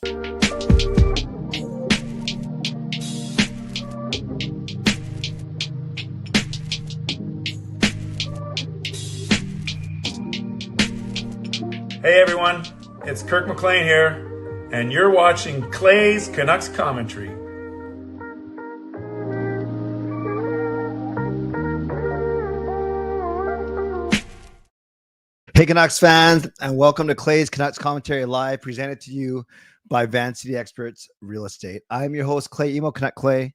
Hey everyone, it's Kirk McLean here, and you're watching Clay's Canucks Commentary. Hey Canucks fans, and welcome to Clay's Canucks Commentary Live, presented to you by Van City Experts Real Estate. I'm your host, Clay Emo Canuck Clay,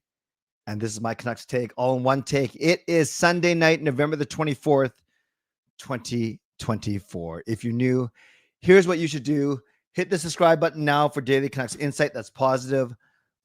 and this is my Canucks take, all in one take. It is Sunday night, November the 24th, 2024. If you're new, here's what you should do. Hit the subscribe button now for daily Canucks insight that's positive,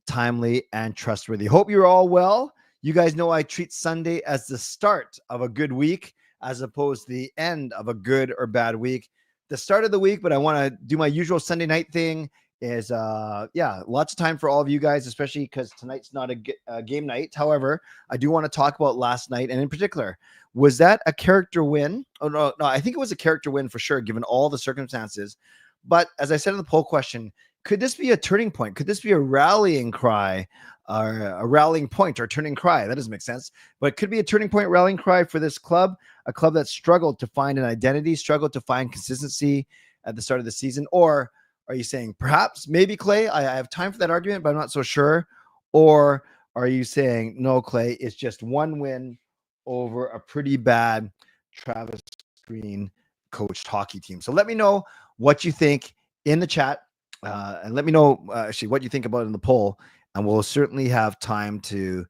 timely, and trustworthy. Hope you're all well. You guys know I treat Sunday as the start of a good week as opposed to the end of a good or bad week. The start of the week, but I want to do my usual Sunday night thing is, lots of time for all of you guys, especially because tonight's not a game night. However, I do want to talk about last night, and in particular, was that a character win? Oh, no, I think it was a character win for sure, given all the circumstances. But as I said in the poll question, could this be a turning point? Could this be a rallying cry, or a rallying point, or turning cry? That doesn't make sense. But it could be a turning point, rallying cry for this club, a club that struggled to find an identity, struggled to find consistency at the start of the season. Or are you saying perhaps, maybe, Clay, I have time for that argument, but I'm not so sure? Or are you saying, no, Clay, it's just one win over a pretty bad Travis Green coached hockey team? So let me know what you think in the chat, and let me know actually what you think about it in the poll, and we'll certainly have time to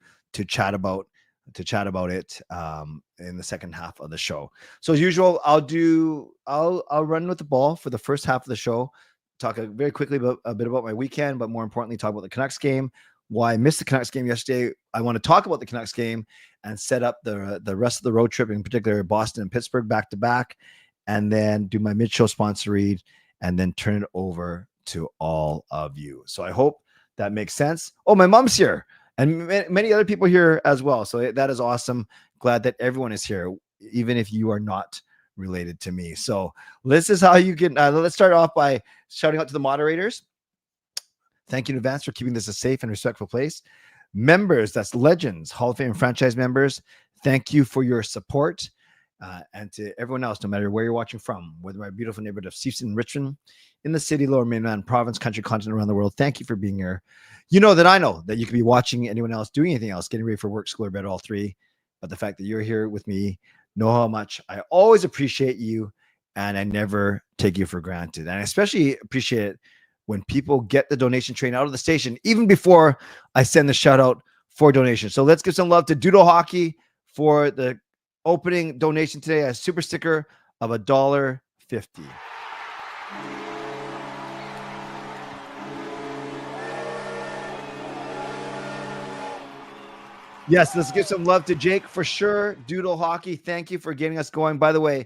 chat about it in the second half of the show. So as usual, I'll run with the ball for the first half of the show, talk very quickly about a bit about my weekend, but more importantly, talk about the Canucks game, why I missed the Canucks game yesterday. I want to talk about the Canucks game and set up the rest of the road trip, in particular Boston and Pittsburgh back to back, and then do my mid-show sponsor read, and then turn it over to all of you. So I hope that makes sense. Oh, my mom's here, and many other people here as well. So that is awesome. Glad that everyone is here, even if you are not related to me. So this is how you can, let's start off by shouting out to the moderators. Thank you in advance for keeping this a safe and respectful place. Members, that's legends, Hall of Fame franchise members, thank you for your support. And to everyone else, no matter where you're watching from, whether my beautiful neighborhood of Seafton, Richmond, in the city, Lower Mainland, province, country, continent, around the world, thank you for being here. You know that you could be watching anyone else, doing anything else, getting ready for work, school, or bed, all three. But the fact that you're here with me, know how much I always appreciate you, and I never take you for granted. And I especially appreciate it when people get the donation train out of the station, even before I send the shout out for donation. So let's give some love to Doodle Hockey for the opening donation today, a super sticker of $1.50. Yes, let's give some love to Jake for sure. Doodle Hockey, thank you for getting us going. By the way,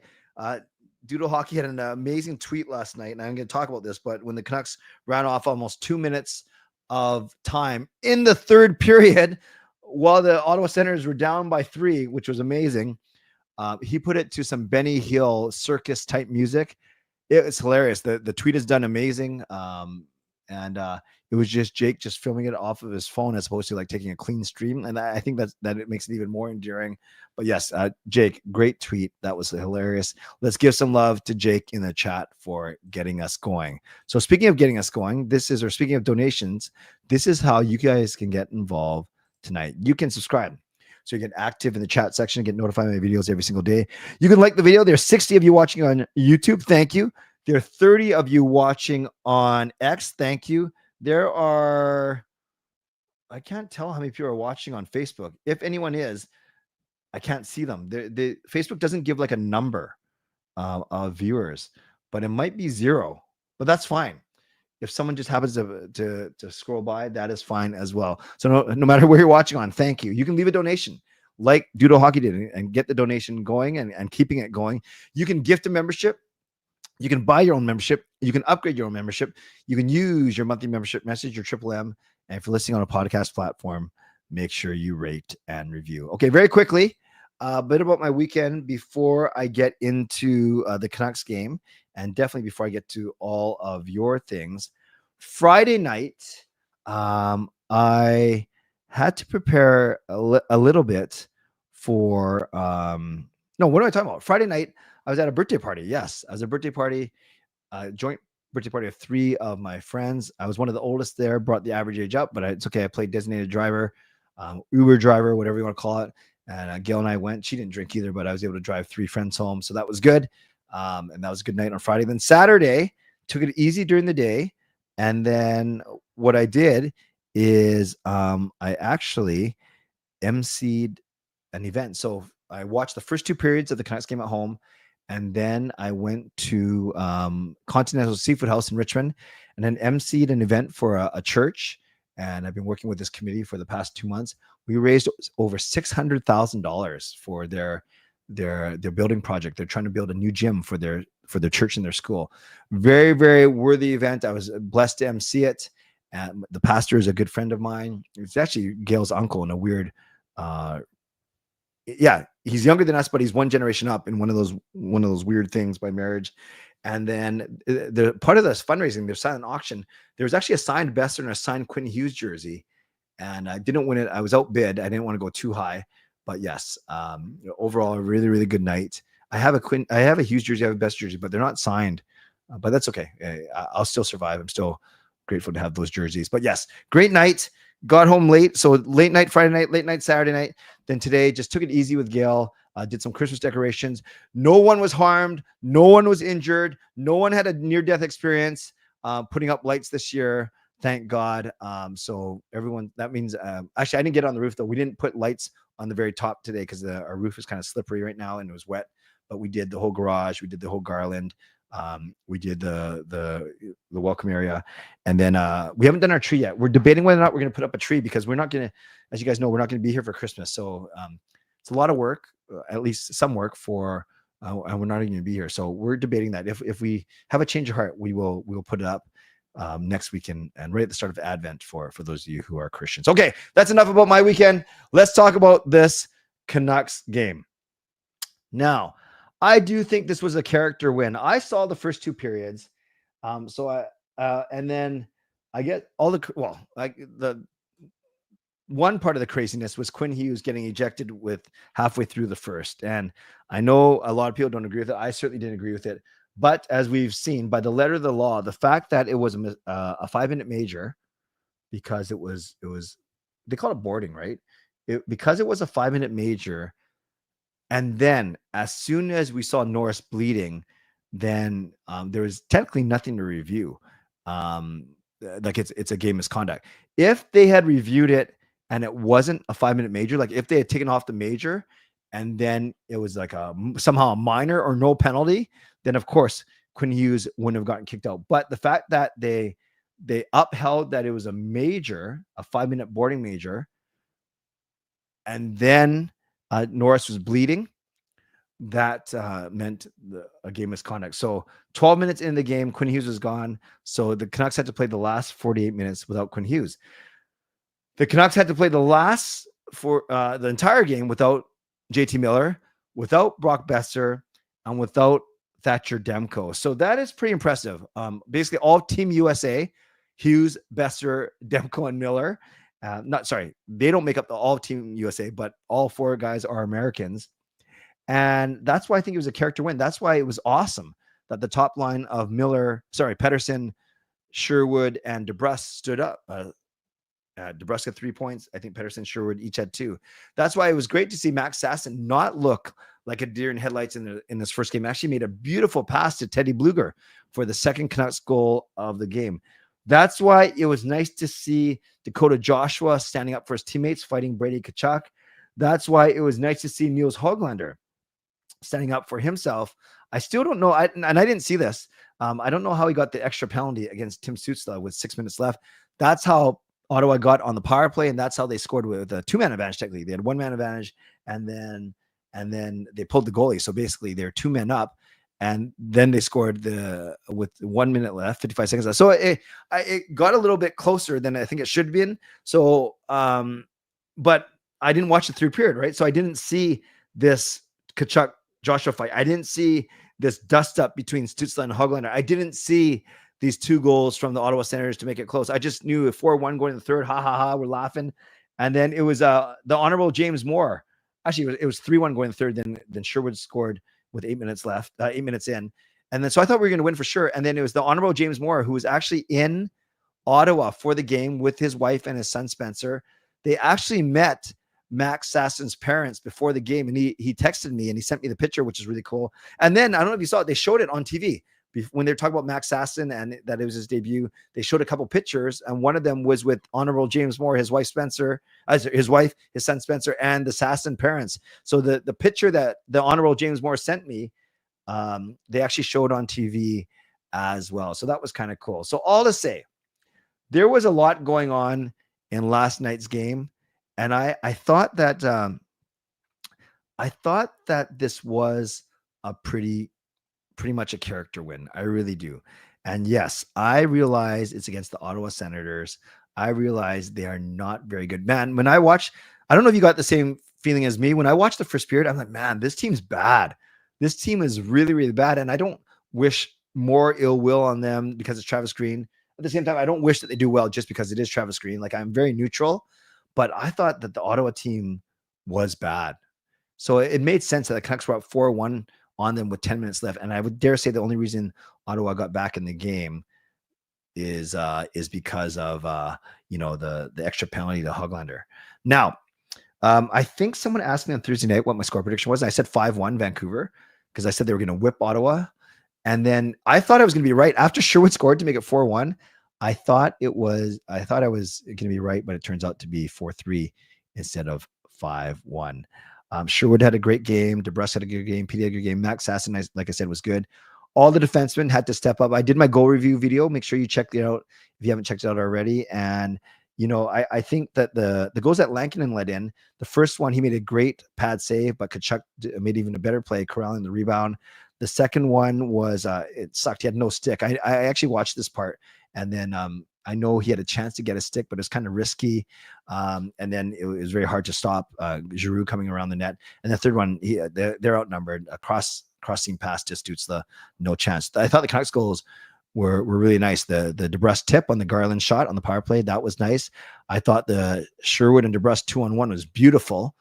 Doodle Hockey had an amazing tweet last night, and I'm going to talk about this, but when the Canucks ran off almost 2 minutes of time in the third period, while the Ottawa Senators were down by 3, which was amazing, he put it to some Benny Hill circus type music. It was hilarious. The tweet is done amazing. And it was just Jake just filming it off of his phone as opposed to like taking a clean stream. And I think that it makes it even more endearing. But yes, Jake, great tweet. That was hilarious. Let's give some love to Jake in the chat for getting us going. So speaking of getting us going, speaking of donations, this is how you guys can get involved tonight. You can subscribe, so you get active in the chat section, get notified of my videos every single day. You can like the video. There's 60 of you watching on YouTube. Thank you. There are 30 of you watching on X. Thank you. There are, I can't tell how many people are watching on Facebook. If anyone is, I can't see them. The Facebook doesn't give like a number of viewers, but it might be 0, but that's fine. If someone just happens to scroll by, that is fine as well. So no matter where you're watching on, thank you. You can leave a donation like Doodle Hockey did and get the donation going and keeping it going. You can gift a membership. You can buy your own membership. You can upgrade your own membership. You can use your monthly membership message, your Triple M. And if you're listening on a podcast platform, make sure you rate and review. Okay, very quickly, a bit about my weekend before I get into the Canucks game, and definitely before I get to all of your things. Friday night, I had to prepare a little bit for no, what am I talking about? Friday night, I was at a birthday party. Yes, I was at a birthday party, joint birthday party of 3 of my friends. I was one of the oldest there, brought the average age up, but it's okay. I played designated driver, Uber driver, whatever you want to call it. And Gail and I went. She didn't drink either, but I was able to drive 3 friends home, so that was good. And that was a good night on Friday. Then Saturday, took it easy during the day. And then what I did is I actually emceed an event. So I watched the first 2 periods of the Canucks game at home, and then I went to Continental Seafood House in Richmond, and then emceed an event for a church. And I've been working with this committee for the past 2 months. We raised over $600,000 for their building project. They're trying to build a new gym for their church and their school. Very, very worthy event. I was blessed to MC it. And the pastor is a good friend of mine. It's actually Gail's uncle in a weird, yeah, he's younger than us, but he's one generation up in one of those weird things by marriage. And then the part of this fundraising, their silent auction, there was actually a signed Besser and a signed Quinn Hughes jersey. And I didn't win it. I was outbid. I didn't want to go too high. But yes, overall, a really, really good night. I have a Hughes jersey, I have a Best jersey, but they're not signed. But that's okay. I'll still survive. I'm still grateful to have those jerseys. But yes, great night. Got home late. So late night Friday night, late night Saturday night. Then today, just took it easy with Gail. Did some Christmas decorations. No one was harmed. No one was injured. No one had a near-death experience putting up lights this year. Thank God. So everyone, that means, actually, I didn't get on the roof though. We didn't put lights on the very top today because our roof is kind of slippery right now and it was wet, but we did the whole garage. We did the whole garland. We did the welcome area. And then we haven't done our tree yet. We're debating whether or not we're going to put up a tree because we're not going to, as you guys know, we're not going to be here for Christmas. So it's a lot of work, at least some work for, and we're not even going to be here. So we're debating that if we have a change of heart, we will put it up next weekend and right at the start of Advent for those of you who are Christians. Okay, that's enough about my weekend. Let's talk about this Canucks game. Now, I do think this was a character win. I saw the first 2 periods. And then I get all the one part of the craziness was Quinn Hughes getting ejected with halfway through the first. And I know a lot of people don't agree with it. I certainly didn't agree with it. But as we've seen by the letter of the law, the fact that it was a 5-minute major, because it was they call it boarding, right? Because it was a 5-minute major. And then as soon as we saw Norris bleeding, then there was technically nothing to review. Like it's a game misconduct. If they had reviewed it and it wasn't a 5-minute major, like if they had taken off the major and then it was like somehow a minor or no penalty, then of course Quinn Hughes wouldn't have gotten kicked out. But the fact that they upheld that it was a major, a 5-minute boarding major, and then Norris was bleeding, that meant a game misconduct. So 12 minutes in the game, Quinn Hughes was gone. So the Canucks had to play the last 48 minutes without Quinn Hughes. The Canucks had to play the entire game without JT Miller, without Brock Besser, and without Thatcher Demko. So that is pretty impressive. Basically all Team USA, Hughes, Besser, Demko, and Miller. They don't make up all Team USA, but all 4 guys are Americans. And that's why I think it was a character win. That's why it was awesome that the top line of Pettersson, Sherwood, and DeBrusk stood up. DeBrusk had 3 points. I think Pettersson, Sherwood each had 2. That's why it was great to see Max Sasson not look like a deer in headlights in this first game. Actually made a beautiful pass to Teddy Bluger for the second Canucks goal of the game. That's why it was nice to see Dakota Joshua standing up for his teammates, fighting Brady Tkachuk. That's why it was nice to see Niels Höglander standing up for himself. I still don't know, and I didn't see this. I don't know how he got the extra penalty against Tim Stützle with 6 minutes left. That's how Ottawa got on the power play, and that's how they scored with a 2-man advantage. Technically, they had 1-man advantage, and then they pulled the goalie. So basically, they're 2 men up, and then they scored with 1 minute left, 55 seconds left. So it got a little bit closer than I think it should have been. So, but I didn't watch the 3rd period, right? So I didn't see this Tkachuk Joshua fight. I didn't see this dust up between Stützle and Höglander. I didn't see these 2 goals from the Ottawa Senators to make it close. I just knew if 4-1 going to the third, ha ha ha, we're laughing. And then it was the honorable James Moore. Actually, it was 3-1 going to the third. Then Sherwood scored with 8 minutes left, 8 minutes in. And then so I thought we were going to win for sure. And then it was the honorable James Moore, who was actually in Ottawa for the game with his wife and his son Spencer. They actually met Max Sassen's parents before the game, and he texted me and he sent me the picture, which is really cool. And then I don't know if you saw it, they showed it on TV when they were talking about Max Sassen and that it was his debut. They showed a couple pictures, and one of them was with honorable James Moore, his wife Spencer, his son Spencer, and the Sassen parents. So the picture that the honorable James Moore sent me, they actually showed on TV as well. So that was kind of cool. So all to say, there was a lot going on in last night's game. And I thought that this was a pretty much a character win. I really do. And yes, I realize it's against the Ottawa Senators. I realize they are not very good. Man, when I watch, I don't know if you got the same feeling as me. When I watched the first period, I'm like, man, this team's bad. This team is really, really bad. And I don't wish more ill will on them because it's Travis Green. At the same time, I don't wish that they do well just because it is Travis Green. Like, I'm very neutral. But I thought that the Ottawa team was bad. So it made sense that the Canucks were up 4-1 on them with 10 minutes left. And I would dare say the only reason Ottawa got back in the game is because of the extra penalty to Höglander. Now, I think someone asked me on Thursday night what my score prediction was. And I said 5-1 Vancouver because I said they were going to whip Ottawa. And then I thought I was going to be right after Sherwood scored to make it 4-1. I thought I was going to be right, but it turns out to be 4-3 instead of 5-1. Sherwood had a great game. DeBrusk had a good game. Petey had a good game. Max Sassen, like I said, was good. All the defensemen had to step up. I did my goal review video. Make sure you check it out if you haven't checked it out already. And, I think that the goals that Lankinen let in, the first one, he made a great pad save, but Kachuk made even a better play, corralling the rebound. The second one was, it sucked. He had no stick. I actually watched this part. And then I know he had a chance to get a stick, but it's kind of risky. And then it was very hard to stop Giroux coming around the net. And the third one, they're outnumbered. A crossing pass just suits the no chance. I thought the Canucks goals were really nice. The DeBrusk tip on the Garland shot on the power play, that was nice. I thought the Sherwood and DeBrusk 2-on-1 was beautiful.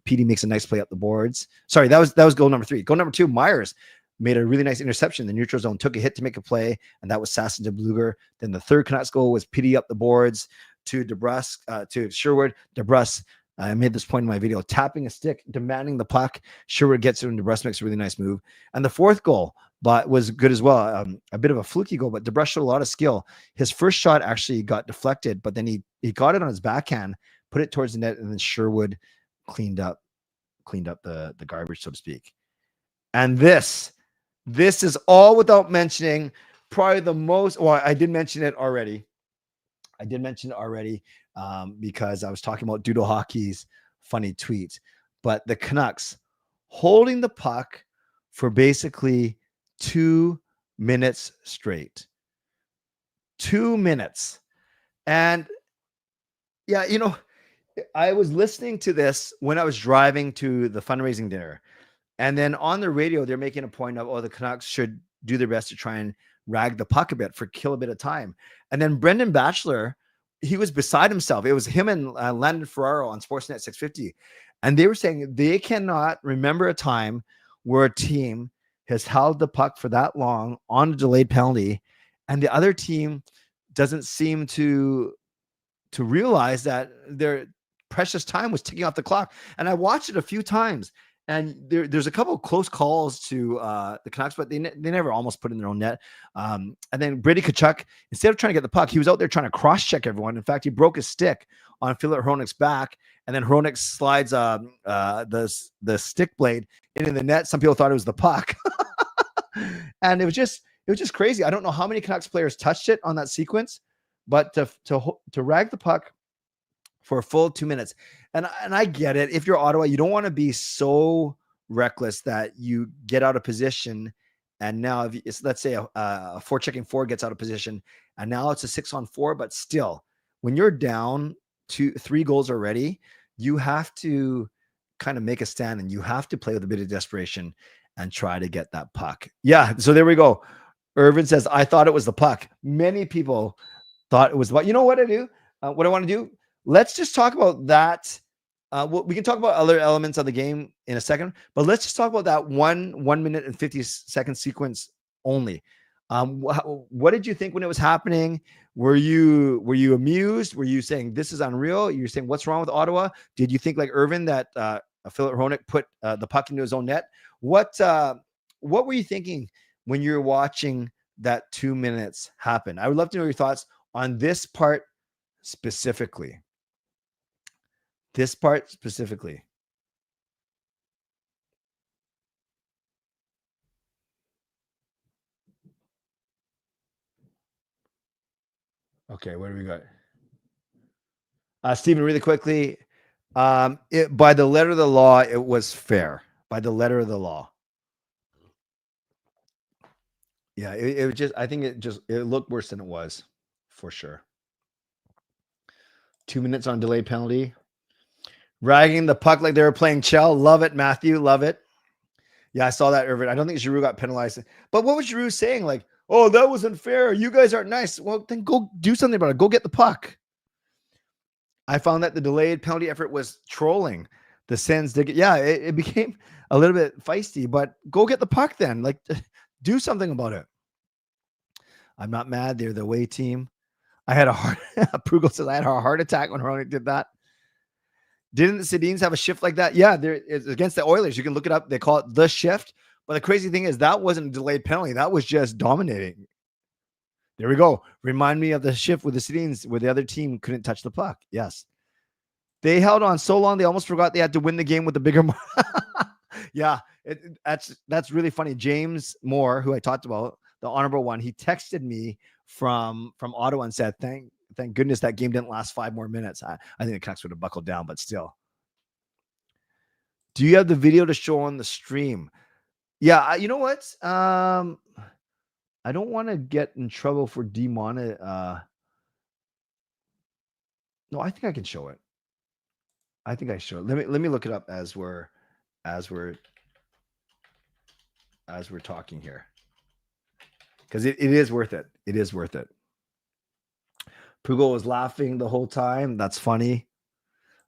Petey makes a nice play up the boards. Sorry, that was goal number 3. Goal number 2, Myers made a really nice interception in the neutral zone, took a hit to make a play, and that was Sassen to Bluger. Then the third Canucks goal was Petey up the boards to DeBrusk, to Sherwood. DeBrusk, I made this point in my video, tapping a stick, demanding the puck. Sherwood gets it, and DeBrusk makes a really nice move. And the fourth goal was good as well. A bit of a fluky goal, but DeBrusk showed a lot of skill. His first shot actually got deflected, but then he got it on his backhand, put it towards the net, and then Sherwood cleaned up the garbage, so to speak. And this is all without mentioning probably the most, well, I did mention it already. Because I was talking about Doodle Hockey's funny tweet, but the Canucks holding the puck for basically 2 minutes straight. 2 minutes. And yeah, I was listening to this when I was driving to the fundraising dinner. And then on the radio, they're making a point of, the Canucks should do their best to try and rag the puck a bit kill a bit of time. And then Brendan Batchelor, he was beside himself. It was him and Landon Ferraro on Sportsnet 650. And they were saying they cannot remember a time where a team has held the puck for that long on a delayed penalty, and the other team doesn't seem to realize that their precious time was ticking off the clock. And I watched it a few times. And there's a couple of close calls to the Canucks, but they never almost put in their own net. And then Brady Kachuk, instead of trying to get the puck, he was out there trying to cross-check everyone. In fact, he broke his stick on Philip Hronek's back, and then Hronek slides the stick blade into the net. Some people thought it was the puck. And it was just crazy. I don't know how many Canucks players touched it on that sequence, but to rag the puck for a full 2 minutes. And I get it. If you're Ottawa, you don't want to be so reckless that you get out of position. And now, if it's, let's say a 4-checking forward gets out of position, and now it's a 6-on-4, but still, when you're down 2-3 goals already, you have to kind of make a stand, and you have to play with a bit of desperation and try to get that puck. Yeah. So there we go. Irvin says, I thought it was the puck. Many people thought it was the puck. You know what I do? What I want to do? Let's just talk about that. We can talk about other elements of the game in a second, but let's just talk about that 1 minute and 50-second sequence only. What did you think when it was happening? Were you amused? Were you saying this is unreal? You're saying what's wrong with Ottawa? Did you think like Irvin that Philip Hronek put the puck into his own net? What were you thinking when you're watching that 2 minutes happen? I would love to know your thoughts on this part specifically. This part specifically. Okay, what do we got? Stephen, really quickly. By the letter of the law, it was fair. By the letter of the law. Yeah, it was just, I think it looked worse than it was, for sure. 2 minutes on delayed penalty. Ragging the puck like they were playing Chell. Love it, Matthew. Love it. Yeah, I saw that, Irvin. I don't think Giroux got penalized. But what was Giroux saying? Like, oh, that wasn't fair. You guys aren't nice. Well, then go do something about it. Go get the puck. I found that the delayed penalty effort was trolling the Sens. It became a little bit feisty, but go get the puck then. Like, do something about it. I'm not mad. They're the away team. I had a heart. Prugel says I had a heart attack when Hronek did that. Didn't the Sedins have a shift like that? Yeah, it's against the Oilers. You can look it up. They call it the shift. But the crazy thing is that wasn't a delayed penalty. That was just dominating. There we go. Remind me of the shift with the Sedins where the other team couldn't touch the puck. Yes. They held on so long they almost forgot they had to win the game with the bigger. Yeah, that's really funny. James Moore, who I talked about, the honorable one, he texted me from Ottawa and said, Thank goodness that game didn't last 5 more minutes. I think the Canucks would have buckled down, but still. Do you have the video to show on the stream? Yeah, you know what? I don't want to get in trouble for demonet. No, I think I can show it. I think I show it. Let me look it up as we're talking here, because it is worth it. It is worth it. Prugel was laughing the whole time. That's funny.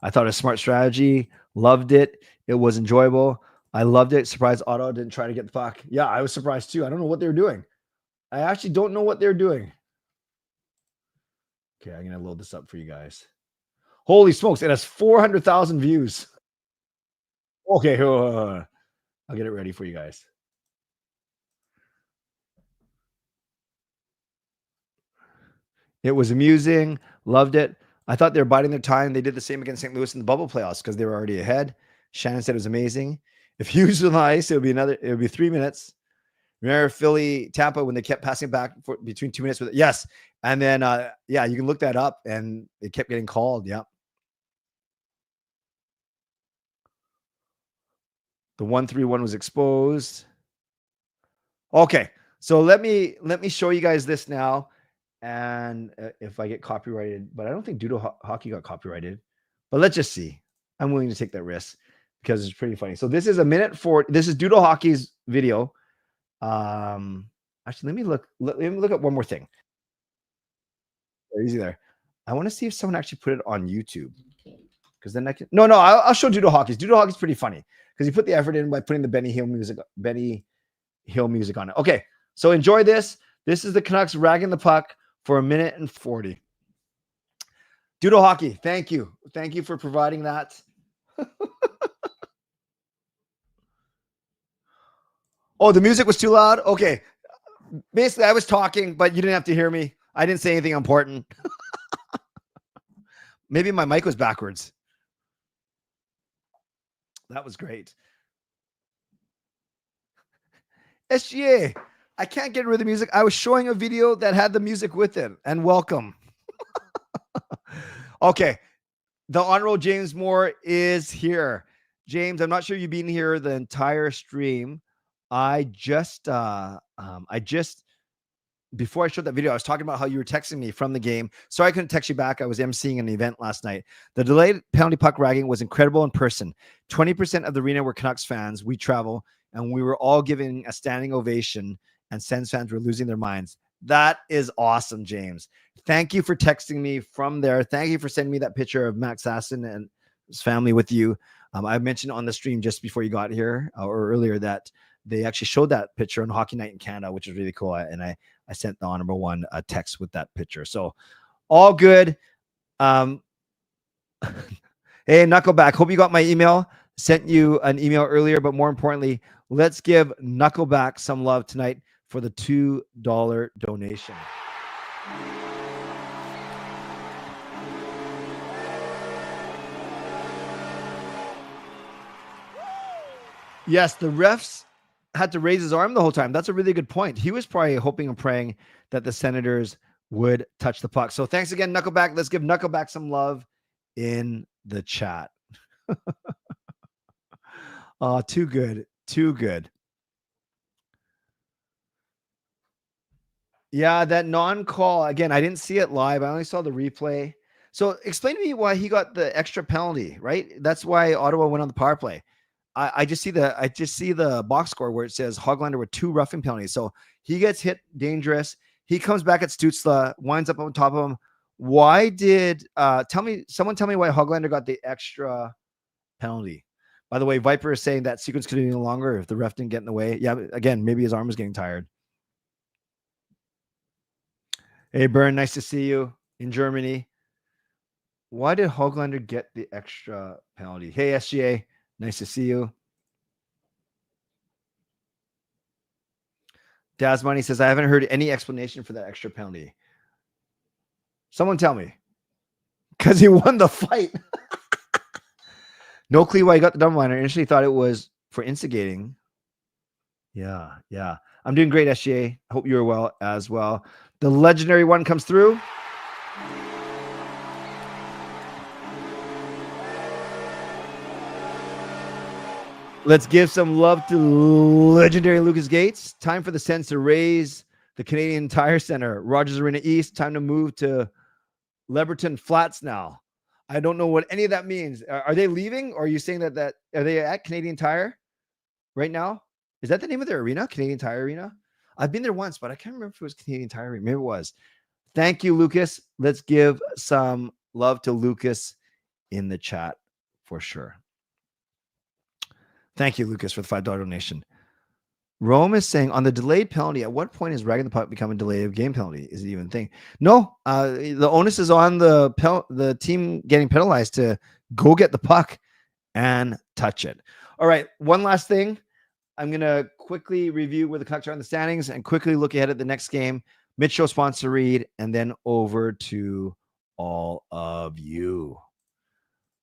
I thought it was a smart strategy. Loved it. It was enjoyable. I loved it. Surprised Ottawa didn't try to get the puck. Yeah, I was surprised too. I don't know what they were doing. I actually don't know what they're doing. Okay, I'm going to load this up for you guys. Holy smokes. It has 400,000 views. Okay, I'll get it ready for you guys. It was amusing. Loved it. I thought they were biding their time. They did the same against St. Louis in the bubble playoffs because they were already ahead. Shannon said it was amazing. If Hughes was nice, it would be 3 minutes. Remember Philly, Tampa, when they kept passing back for between 2 minutes with it? Yes. And then, you can look that up, and it kept getting called. Yeah. The 1-3-1 was exposed. Okay. So let me show you guys this now. And if I get copyrighted, but I don't think Doodle Hockey got copyrighted. But let's just see. I'm willing to take that risk because it's pretty funny. So this is a minute 40. This is Doodle Hockey's video. Actually, let me look at one more thing. Easy there. I want to see if someone actually put it on YouTube, because then I can. No, I'll show Doodle Hockey's. Doodle Hockey's pretty funny because he put the effort in by putting the Benny Hill music on it. Okay, so enjoy this. This is the Canucks ragging the puck for 1 minute and 40. Doodle Hockey, thank you. Thank you for providing that. Oh, the music was too loud? Okay. Basically, I was talking, but you didn't have to hear me. I didn't say anything important. Maybe my mic was backwards. That was great. SGA. I can't get rid of the music. I was showing a video that had the music with it. And welcome. Okay. The Honorable James Moore is here. James, I'm not sure you've been here the entire stream. I just before I showed that video, I was talking about how you were texting me from the game. Sorry I couldn't text you back. I was emceeing an event last night. The delayed penalty puck ragging was incredible in person. 20% of the arena were Canucks fans. We travel, and we were all giving a standing ovation. and Sens fans were losing their minds. That is awesome, James. Thank you for texting me from there. Thank you for sending me that picture of Max Sasson and his family with you. I mentioned on the stream just before you got here or earlier that they actually showed that picture on Hockey Night in Canada, which is really cool. And I sent the Honorable One a text with that picture. So all good. Hey, Knuckleback, hope you got my email. Sent you an email earlier, but more importantly, let's give Knuckleback some love tonight for the $2 donation. Yes, the refs had to raise his arm the whole time. That's a really good point. He was probably hoping and praying that the Senators would touch the puck. So thanks again, Knuckleback. Let's give Knuckleback some love in the chat. Oh, too good. Too good. Yeah, that non-call, again, I didn't see it live. I only saw the replay. So explain to me why he got the extra penalty, right? That's why Ottawa went on the power play. I just see the box score where it says Höglander with 2 roughing penalties. So he gets hit dangerous. He comes back at Stützle, winds up on top of him. Why did someone tell me why Höglander got the extra penalty? By the way, Viper is saying that sequence could be no longer if the ref didn't get in the way. Yeah, again, maybe his arm was getting tired. Hey, Bern, nice to see you in Germany. Why did Höglander get the extra penalty? Hey, SGA, nice to see you. Dasmoney says, I haven't heard any explanation for that extra penalty. Someone tell me. Because he won the fight. No clue why he got the double liner. I initially thought it was for instigating. Yeah. I'm doing great, SGA. Hope you're well as well. The legendary one comes through. Let's give some love to legendary Lucas Gates. Time for the Sens to raise the Canadian Tire Center. Rogers Arena East. Time to move to Leberton Flats now. I don't know what any of that means. Are they leaving? Or are you saying that are they at Canadian Tire right now? Is that the name of their arena? Canadian Tire Arena? I've been there once, but I can't remember if it was Canadian Tire Arena. Maybe it was. Thank you, Lucas. Let's give some love to Lucas in the chat for sure. Thank you, Lucas, for the $5 donation. Rome is saying, on the delayed penalty, at what point is ragging the puck become a delay of game penalty? Is it even a thing? No, the onus is on the team getting penalized to go get the puck and touch it. All right, one last thing. I'm going to quickly review where the Canucks are in the standings and quickly look ahead at the next game. Mid-show sponsor read, and then over to all of you.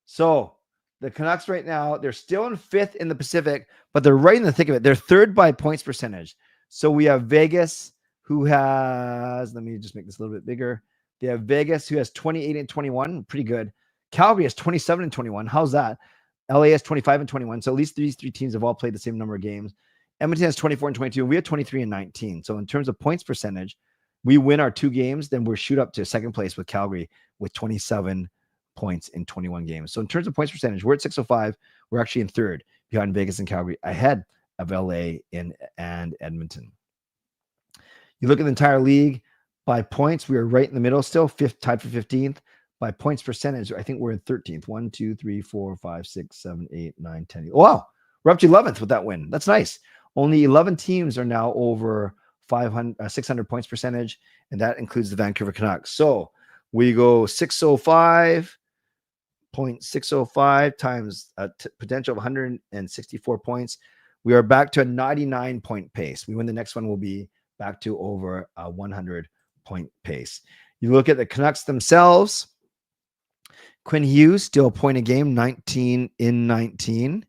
So the Canucks right now, they're still in 5th in the Pacific, but they're right in the thick of it. They're 3rd by points percentage. So we have Vegas, who has, let me just make this a little bit bigger. They have Vegas, who has 28 and 21, pretty good. Calgary has 27 and 21. How's that? LA has 25 and 21. So at least these 3 teams have all played the same number of games. Edmonton has 24 and 22. And we have 23 and 19. So in terms of points percentage, we win our 2 games, then we're shoot up to 2nd place with Calgary with 27 points in 21 games. So in terms of points percentage, we're at 605. We're actually in 3rd behind Vegas and Calgary, ahead of LA and Edmonton. You look at the entire league by points, we are right in the middle still, 5th, tied for 15th. By points percentage, I think we're in 13th. 1, 2, 3, 4, 5, 6, 7, 8, 9, 10. Oh, wow. We're up to 11th with that win. That's nice. Only 11 teams are now over 600 points percentage, and that includes the Vancouver Canucks. So we go 605.605 times a potential of 164 points. We are back to a 99-point pace. We win the next one, we'll be back to over a 100-point pace. You look at the Canucks themselves. Quinn Hughes, still a point a game, 19 in 19.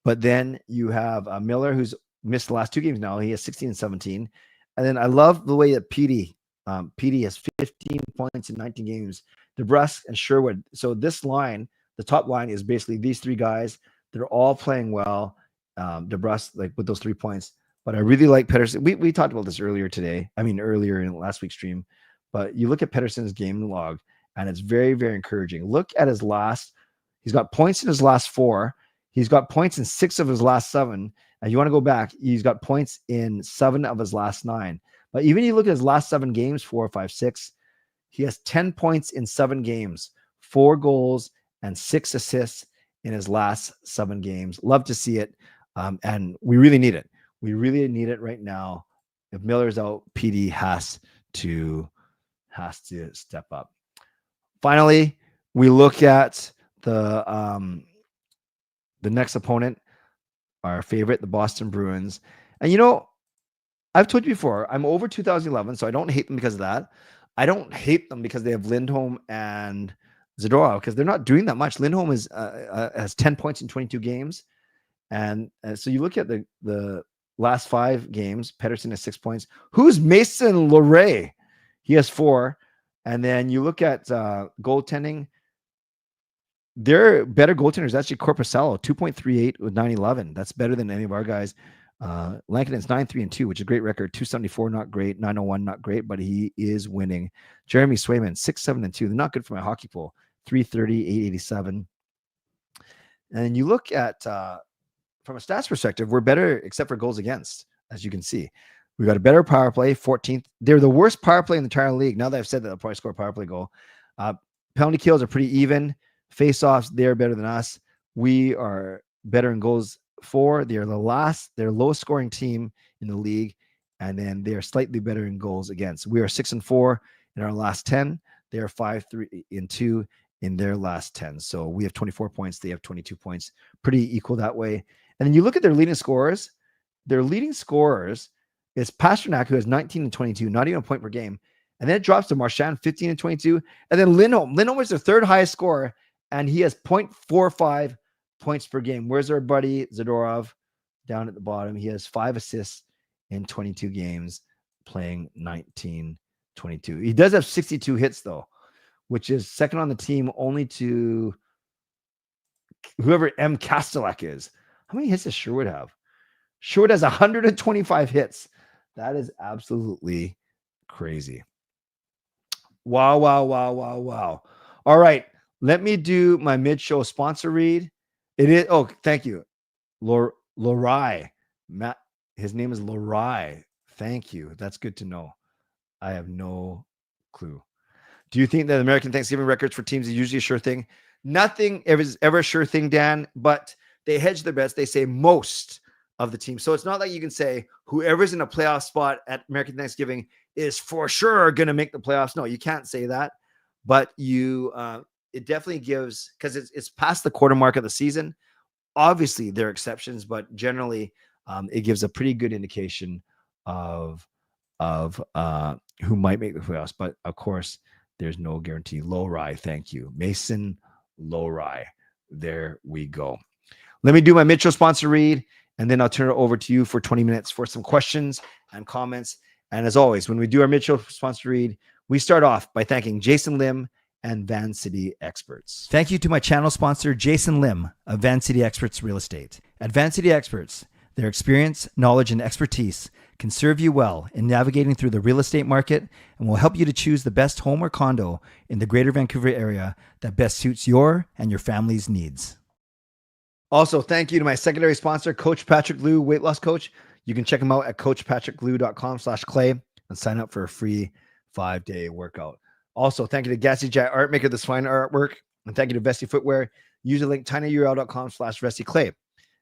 But then you have Miller, who's missed the last 2 games now. He has 16 and 17. And then I love the way that Petey has 15 points in 19 games. DeBrusk and Sherwood. So this line, the top line, is basically these 3 guys. They're all playing well. DeBrusk, like with those 3 points. But I really like Pettersson. We talked about this earlier in last week's stream. But you look at Pettersson's game log, and it's very, very encouraging. Look at he's got points in his last 4. He's got points in 6 of his last 7. And you want to go back, he's got points in 7 of his last 9. But even you look at his last 7 games, 4, 5, 6, he has 10 points in 7 games, 4 goals and 6 assists in his last 7 games. Love to see it. And we really need it. We really need it right now. If Miller's out, PD has to step up. Finally, we look at the next opponent, our favorite, the Boston Bruins. And I've told you before, I'm over 2011, so I don't hate them because of that. I don't hate them because they have Lindholm and Zadorov, because they're not doing that much. Lindholm has 10 points in 22 games. And so you look at the last 5 games, Pettersson has 6 points. Who's Mason Lohrei? He has 4. And then you look at goaltending. Their better goaltenders actually Korpisalo, 2.38 with 911. That's better than any of our guys. Lankinen's 9-3-2, which is a great record. 274, not great. 901, not great, but he is winning. Jeremy Swayman, 6-7-2. They're not good for my hockey pool. 330, 887. And you look at from a stats perspective, we're better except for goals against, as you can see. We got a better power play, 14th. They're the worst power play in the entire league. Now that I've said that, they'll probably score a power play goal. Penalty kills are pretty even. Face-offs, they're better than us. We are better in goals for. They're their lowest scoring team in the league, and then they're slightly better in goals against. We are 6-4 in our last 10. They are 5-3-2 in their last 10. So we have 24 points. They have 22 points. Pretty equal that way. And then you look at their leading scorers. Their leading scorers is Pasternak, who has 19 and 22, not even a point per game. And then it drops to Marchand, 15 and 22. And then Lindholm. Lindholm is their 3rd highest scorer, and he has 0.45 points per game. Where's our buddy Zadorov down at the bottom? He has 5 assists in 22 games, playing 19-22. He does have 62 hits, though, which is second on the team only to whoever M. Kastelak is. How many hits does Sherwood have? Sherwood has 125 hits. That is absolutely crazy. Wow, wow, wow, wow, wow. All right. Let me do my mid-show sponsor read. It is, oh, thank you. Lohrei. Matt, his name is Lohrei. Thank you. That's good to know. I have no clue. Do you think that American Thanksgiving records for teams is usually a sure thing? Nothing is ever a sure thing, Dan, but they hedge their bets. They say most of the teams. So it's not like you can say whoever's in a playoff spot at American Thanksgiving is for sure going to make the playoffs. No, you can't say that. But it definitely gives, because it's past the quarter mark of the season. Obviously, there are exceptions, but generally, it gives a pretty good indication of who might make the playoffs. But of course, there's no guarantee. Lohrei, thank you, Mason Lohrei. There we go. Let me do my Mitchell sponsor read, and then I'll turn it over to you for 20 minutes for some questions and comments. And as always, when we do our Mitchell sponsor read, we start off by thanking Jason Lim and Van City Experts. Thank you to my channel sponsor, Jason Lim of Van City Experts Real Estate. At Van City Experts, their experience, knowledge, and expertise can serve you well in navigating through the real estate market and will help you to choose the best home or condo in the Greater Vancouver area that best suits your and your family's needs. Also, thank you to my secondary sponsor, Coach Patrick Liu, weight loss coach. You can check him out at coachpatrickliu.com/clay and sign up for a free 5-day workout. Also, thank you to Gassy Jet Art, maker of this fine artwork. And thank you to Vessi Footwear. Use the link tinyurl.com/VessiClay and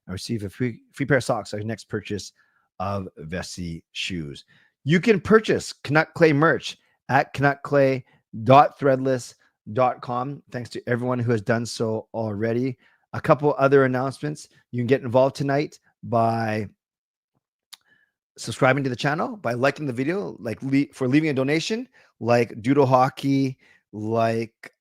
receive a free pair of socks on your next purchase of Vessi shoes. You can purchase Canuck Clay merch at canuckclay.threadless.com. Thanks to everyone who has done so already. A couple other announcements. You can get involved tonight by subscribing to the channel, by liking the video, like for leaving a donation, like Doodle Hockey, like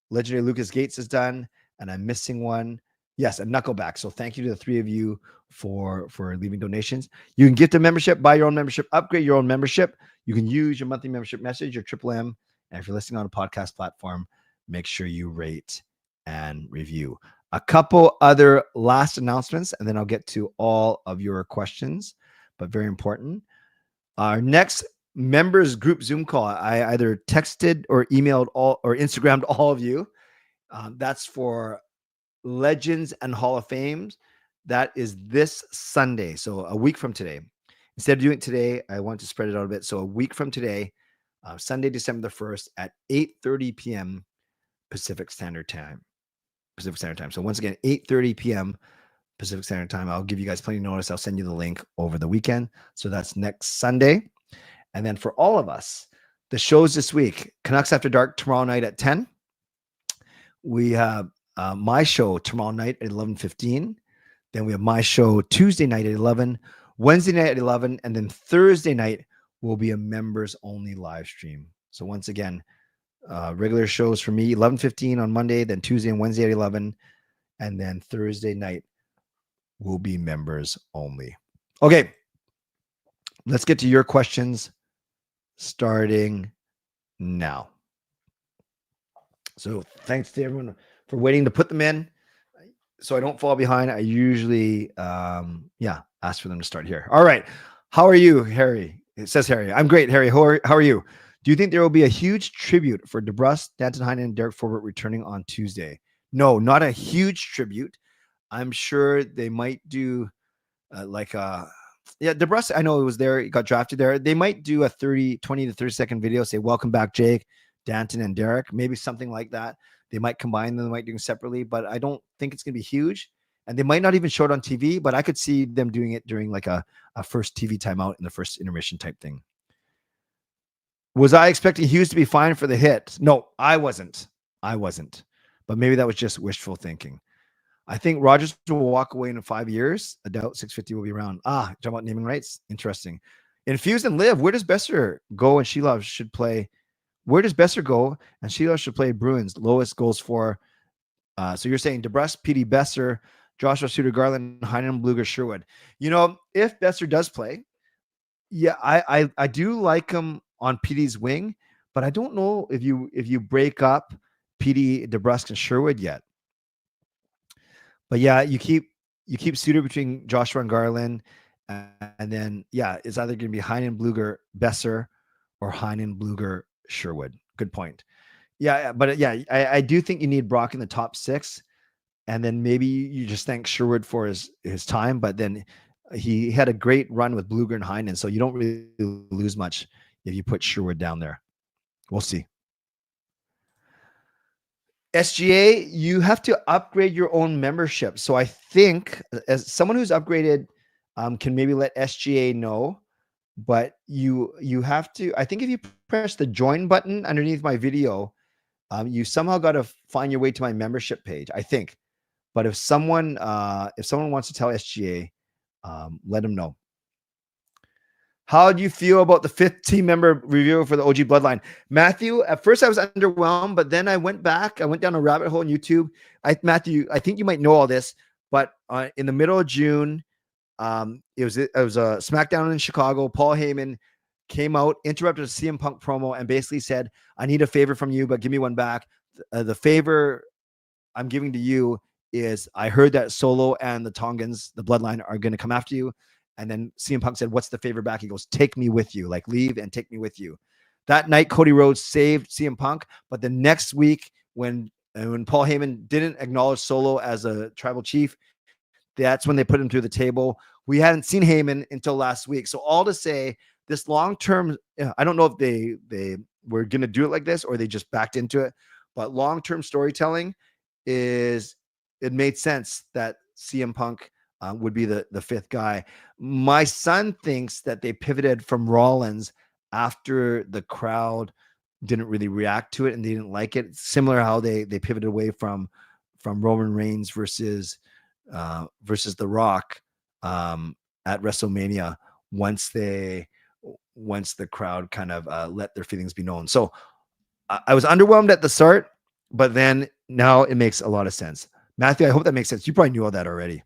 Legendary Lucas Gates has done, and I'm missing one. Yes, a Knuckleback. So thank you to the 3 of you for leaving donations. You can gift a membership, buy your own membership, upgrade your own membership. You can use your monthly membership message, your Triple M. And if you're listening on a podcast platform, make sure you rate and review. A couple other last announcements, and then I'll get to all of your questions, but very important. Our next members group Zoom call, I either texted or emailed all or Instagrammed all of you. That's for Legends and Hall of Fames. That is this Sunday. So a week from today. Instead of doing it today, I want to spread it out a bit. So a week from today, Sunday, December the 1st at 8:30 p.m. Pacific Standard Time. So once again, 8:30 p.m. Pacific Standard Time. I'll give you guys plenty of notice. I'll send you the link over the weekend. So that's next Sunday. And then for all of us, the shows this week, Canucks After Dark tomorrow night at 10. We have my show tomorrow night at 11:15. Then we have my show Tuesday night at 11, Wednesday night at 11, and then Thursday night will be a members only live stream. So once again, regular shows for me 11:15 on Monday, then Tuesday and Wednesday at 11, and then Thursday night will be members only. Okay, let's get to your questions starting now. So thanks to everyone for waiting to put them in so I don't fall behind. I usually ask for them to start here. All right, how are you, Harry? It says Harry. I'm great, Harry. How are you? Do you think there will be a huge tribute for DeBrusk, Danton Heinen, and Derek Forbort returning on Tuesday? No, not a huge tribute. I'm sure they might do DeBrusk, I know it was there. He got drafted there. They might do a 20 to 30 second video, say, welcome back, Jake, Danton, and Derek. Maybe something like that. They might combine them. They might do them separately, but I don't think it's going to be huge. And they might not even show it on TV, but I could see them doing it during like a first TV timeout in the first intermission type thing. Was I expecting Hughes to be fine for the hit? No, I wasn't. But maybe that was just wishful thinking. I think Rogers will walk away in 5 years. I doubt 650 will be around. Talking about naming rights. Interesting. Infuse and Live. Where does Besser go and Sheila should play? Where does Besser go and Sheila should play Bruins? Lowest goals for. So you're saying DeBrusk, PD Besser, Joshua Suter, Garland, Heinen, Bluger, Sherwood. If Besser does play, yeah, I do like him on PD's wing, but I don't know if you break up PD, DeBrusk, and Sherwood yet. But yeah, you keep Suter between Joshua and Garland, and then it's either going to be Heinen, Bluger, Besser, or Heinen, Bluger, Sherwood. Good point. I do think you need Brock in the top 6, and then maybe you just thank Sherwood for his time. But then he had a great run with Bluger and Heinen, so you don't really lose much if you put Sherwood down there. We'll see. SGA, you have to upgrade your own membership. So I think as someone who's upgraded can maybe let SGA know, but you have to, I think if you press the join button underneath my video, you somehow got to find your way to my membership page, I think. But if someone wants to tell SGA, let them know. How do you feel about the 5th team member review for the OG Bloodline? Matthew, at first I was underwhelmed, but then I went back. I went down a rabbit hole on YouTube. Matthew, I think you might know all this, but in the middle of June, it was a SmackDown in Chicago. Paul Heyman came out, interrupted a CM Punk promo, and basically said, I need a favor from you, but give me one back. The favor I'm giving to you is I heard that Solo and the Tongans, the Bloodline, are going to come after you. And then CM Punk said, what's the favor back? He goes, take me with you. Like, leave and take me with you. That night, Cody Rhodes saved CM Punk. But the next week, when Paul Heyman didn't acknowledge Solo as a tribal chief, that's when they put him through the table. We hadn't seen Heyman until last week. So all to say, this long-term, I don't know if they were going to do it like this or they just backed into it. But long-term storytelling it made sense that CM Punk would be the 5th guy. My son thinks that they pivoted from Rollins after the crowd didn't really react to it and they didn't like it. Similar how they pivoted away from Roman Reigns versus The Rock at WrestleMania once the crowd kind of let their feelings be known. So I was underwhelmed at the start, but then now it makes a lot of sense. Matthew, I hope that makes sense. You probably knew all that already.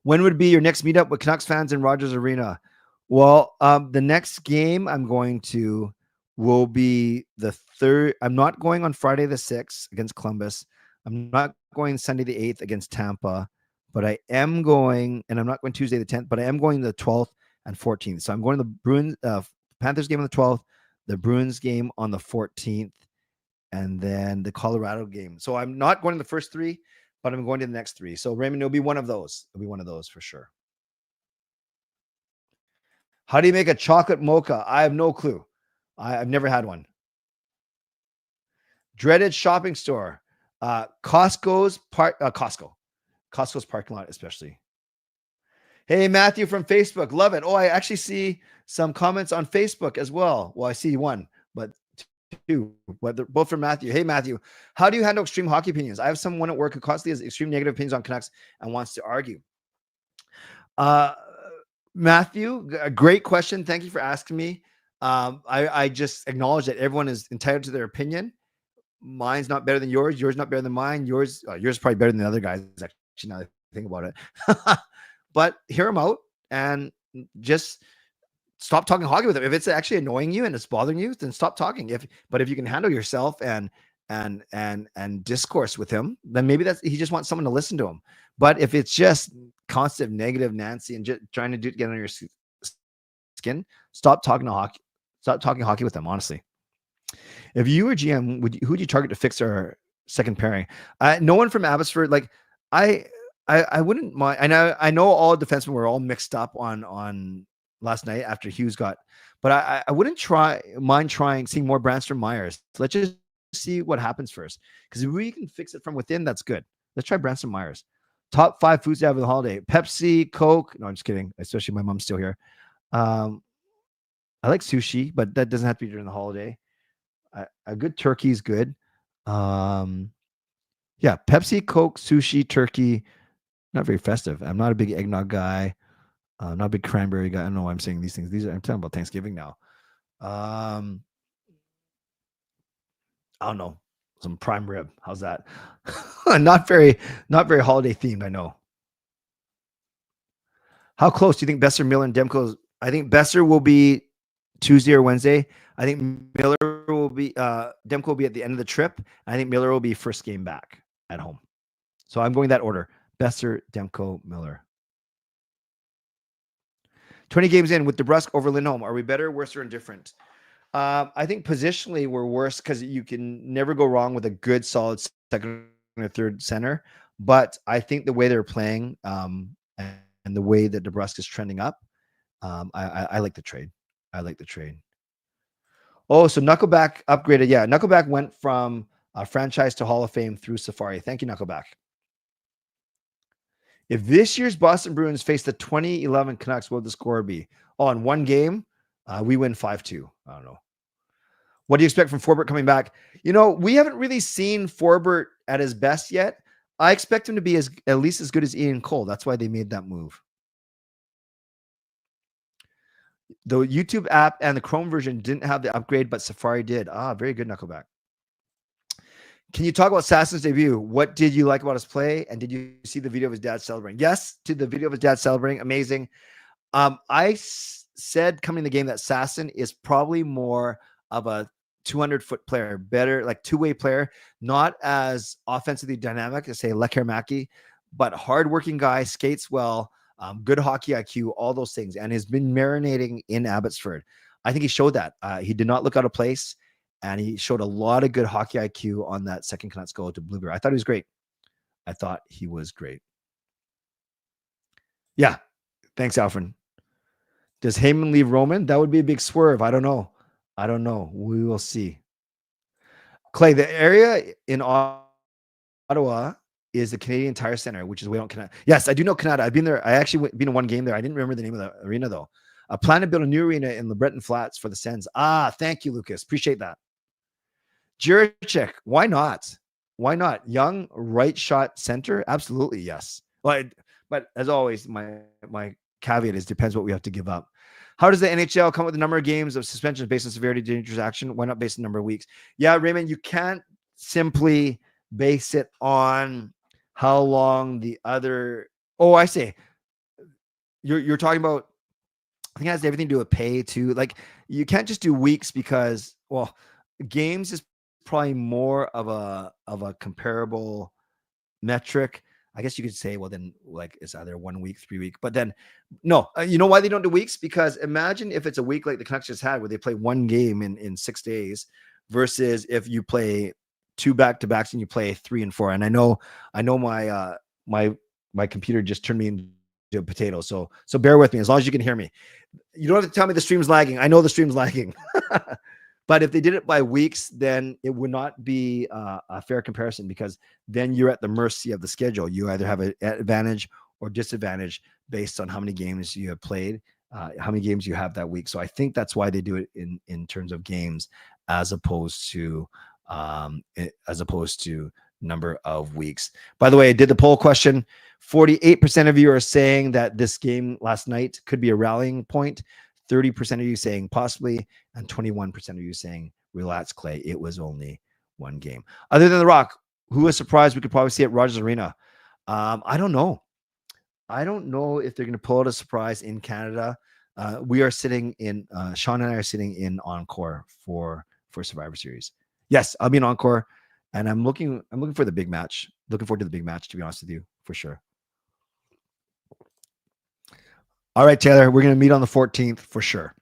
When would be your next meetup with Canucks fans in Rogers Arena? Well, the next game I'm going to will be the 3rd. I'm not going on Friday the 6th against Columbus. I'm not going Sunday the 8th against Tampa, but I am going, and I'm not going Tuesday the 10th, but I am going the 12th and 14th. So I'm going to the Bruins, Panthers game on the 12th, the Bruins game on the 14th, and then the Colorado game. So I'm not going to the first 3, but I'm going to the next 3. So Raymond, it'll be one of those. It'll be one of those for sure. How do you make a chocolate mocha? I have no clue. I've never had one. Dreaded shopping store. Costco's parking lot, especially. Hey, Matthew from Facebook. Love it. Oh, I actually see some comments on Facebook as well. Well, I see one, but 2, but they're both from Matthew. Hey, Matthew, how do you handle extreme hockey opinions? I have someone at work who constantly has extreme negative opinions on Canucks and wants to argue. Matthew, a great question. Thank you for asking me. I just acknowledge that everyone is entitled to their opinion. Mine's not better than yours. Yours not better than mine. Yours is probably better than the other guys. Actually, now that I think about it. But hear them out and just stop talking hockey with them. If it's actually annoying you and it's bothering you, then stop talking. But if you can handle yourself and discourse with him, then maybe he just wants someone to listen to him. But if it's just constant negative Nancy and just trying to get under your skin, stop talking hockey. Stop talking hockey with them. Honestly, if you were GM, who would you target to fix our second pairing? No one from Abbotsford. Like I wouldn't mind. I know all defensemen were all mixed up on last night after Hughes got, but I wouldn't mind seeing more Brandstrom Myers. Let's just see what happens first, because if we can fix it from within, that's good. Let's try Brandstrom Myers. Top 5 foods to have on the holiday: Pepsi, Coke. No, I'm just kidding. Especially my mom's still here. I like sushi, but that doesn't have to be during the holiday. A good turkey is good. Yeah, Pepsi, Coke, sushi, turkey. Not very festive. I'm not a big eggnog guy. Not a big cranberry guy. I don't know why I'm saying these things. I'm talking about Thanksgiving now. I don't know. Some prime rib. How's that? Not very holiday themed, I know. How close do you think Besser, Miller, and Demko? I think Besser will be Tuesday or Wednesday. I think Miller will be Demko will be at the end of the trip. I think Miller will be first game back at home. So I'm going that order: Besser, Demko, Miller. 20 games in with DeBrusk over Lindholm. Are we better, worse, or indifferent? I think positionally we're worse because you can never go wrong with a good, solid second or third center. But I think the way they're playing and the way that DeBrusk is trending up, I like the trade. I like the trade. Oh, so Knuckleback upgraded. Yeah, Knuckleback went from franchise to Hall of Fame through Safari. Thank you, Knuckleback. If this year's Boston Bruins face the 2011 Canucks, what would the score be? Oh, in one game, we win 5-2. I don't know. What do you expect from Forbert coming back? You know, we haven't really seen Forbert at his best yet. I expect him to be at least as good as Ian Cole. That's why they made that move. The YouTube app and the Chrome version didn't have the upgrade, but Safari did. Very good, Knuckleback. Can you talk about Sassen's debut? What did you like about his play? And did you see the video of his dad celebrating? Yes, to the video of his dad celebrating. Amazing. I said coming to the game that Sassen is probably more of a 200-foot player, better, like two-way player, not as offensively dynamic as, say, Lekkerimäki, but hardworking guy, skates well, good hockey IQ, all those things, and has been marinating in Abbotsford. I think he showed that. He did not look out of place, and he showed a lot of good hockey IQ on that second Canucks goal to Blueberry. I thought he was great. Yeah. Thanks, Alfred. Does Heyman leave Roman? That would be a big swerve. I don't know. We will see. Clay, the area in Ottawa is the Canadian Tire Center, which is way out in Canada. Yes, I do know Canada. I've been there. I actually been to one game there. I didn't remember the name of the arena, though. I plan to build a new arena in the Breton Flats for the Sens. Thank you, Lucas. Appreciate that. Juracek, why not? Young right shot center? Absolutely, yes. But as always, my caveat is depends what we have to give up. How does the NHL come with the number of games of suspension based on severity, dangerous action? Why not based on number of weeks? Yeah, Raymond, you can't simply base it on how long the other. Oh, I see. You're talking about. I think it has everything to do with pay too. Like you can't just do weeks because games is probably more of a comparable metric. I guess you could say, well, then like it's either 1 week, 3 week, but then no, you know why they don't do weeks? Because imagine if it's a week like the Canucks just had where they play one game in 6 days versus if you play 2 back-to-backs and you play 3 and 4. And I know my computer just turned me into a potato. So bear with me as long as you can hear me. You don't have to tell me the stream's lagging. I know the stream's lagging. But if they did it by weeks, then it would not be a fair comparison, because then you're at the mercy of the schedule. You either have an advantage or disadvantage based on how many games you have played, how many games you have that week. So I think that's why they do it in terms of games as opposed to number of weeks. By the way, I did the poll question. 48% of you are saying that this game last night could be a rallying point. 30% of you saying possibly, and 21% of you saying relax, Clay. It was only one game. Other than The Rock, who is surprised we could probably see at Rogers Arena? I don't know. I don't know if they're going to pull out a surprise in Canada. We are sitting in, Sean and I are sitting in Encore for Survivor Series. Yes, I'll be in Encore, and I'm looking for the big match. Looking forward to the big match, to be honest with you, for sure. All right, Taylor, we're going to meet on the 14th for sure.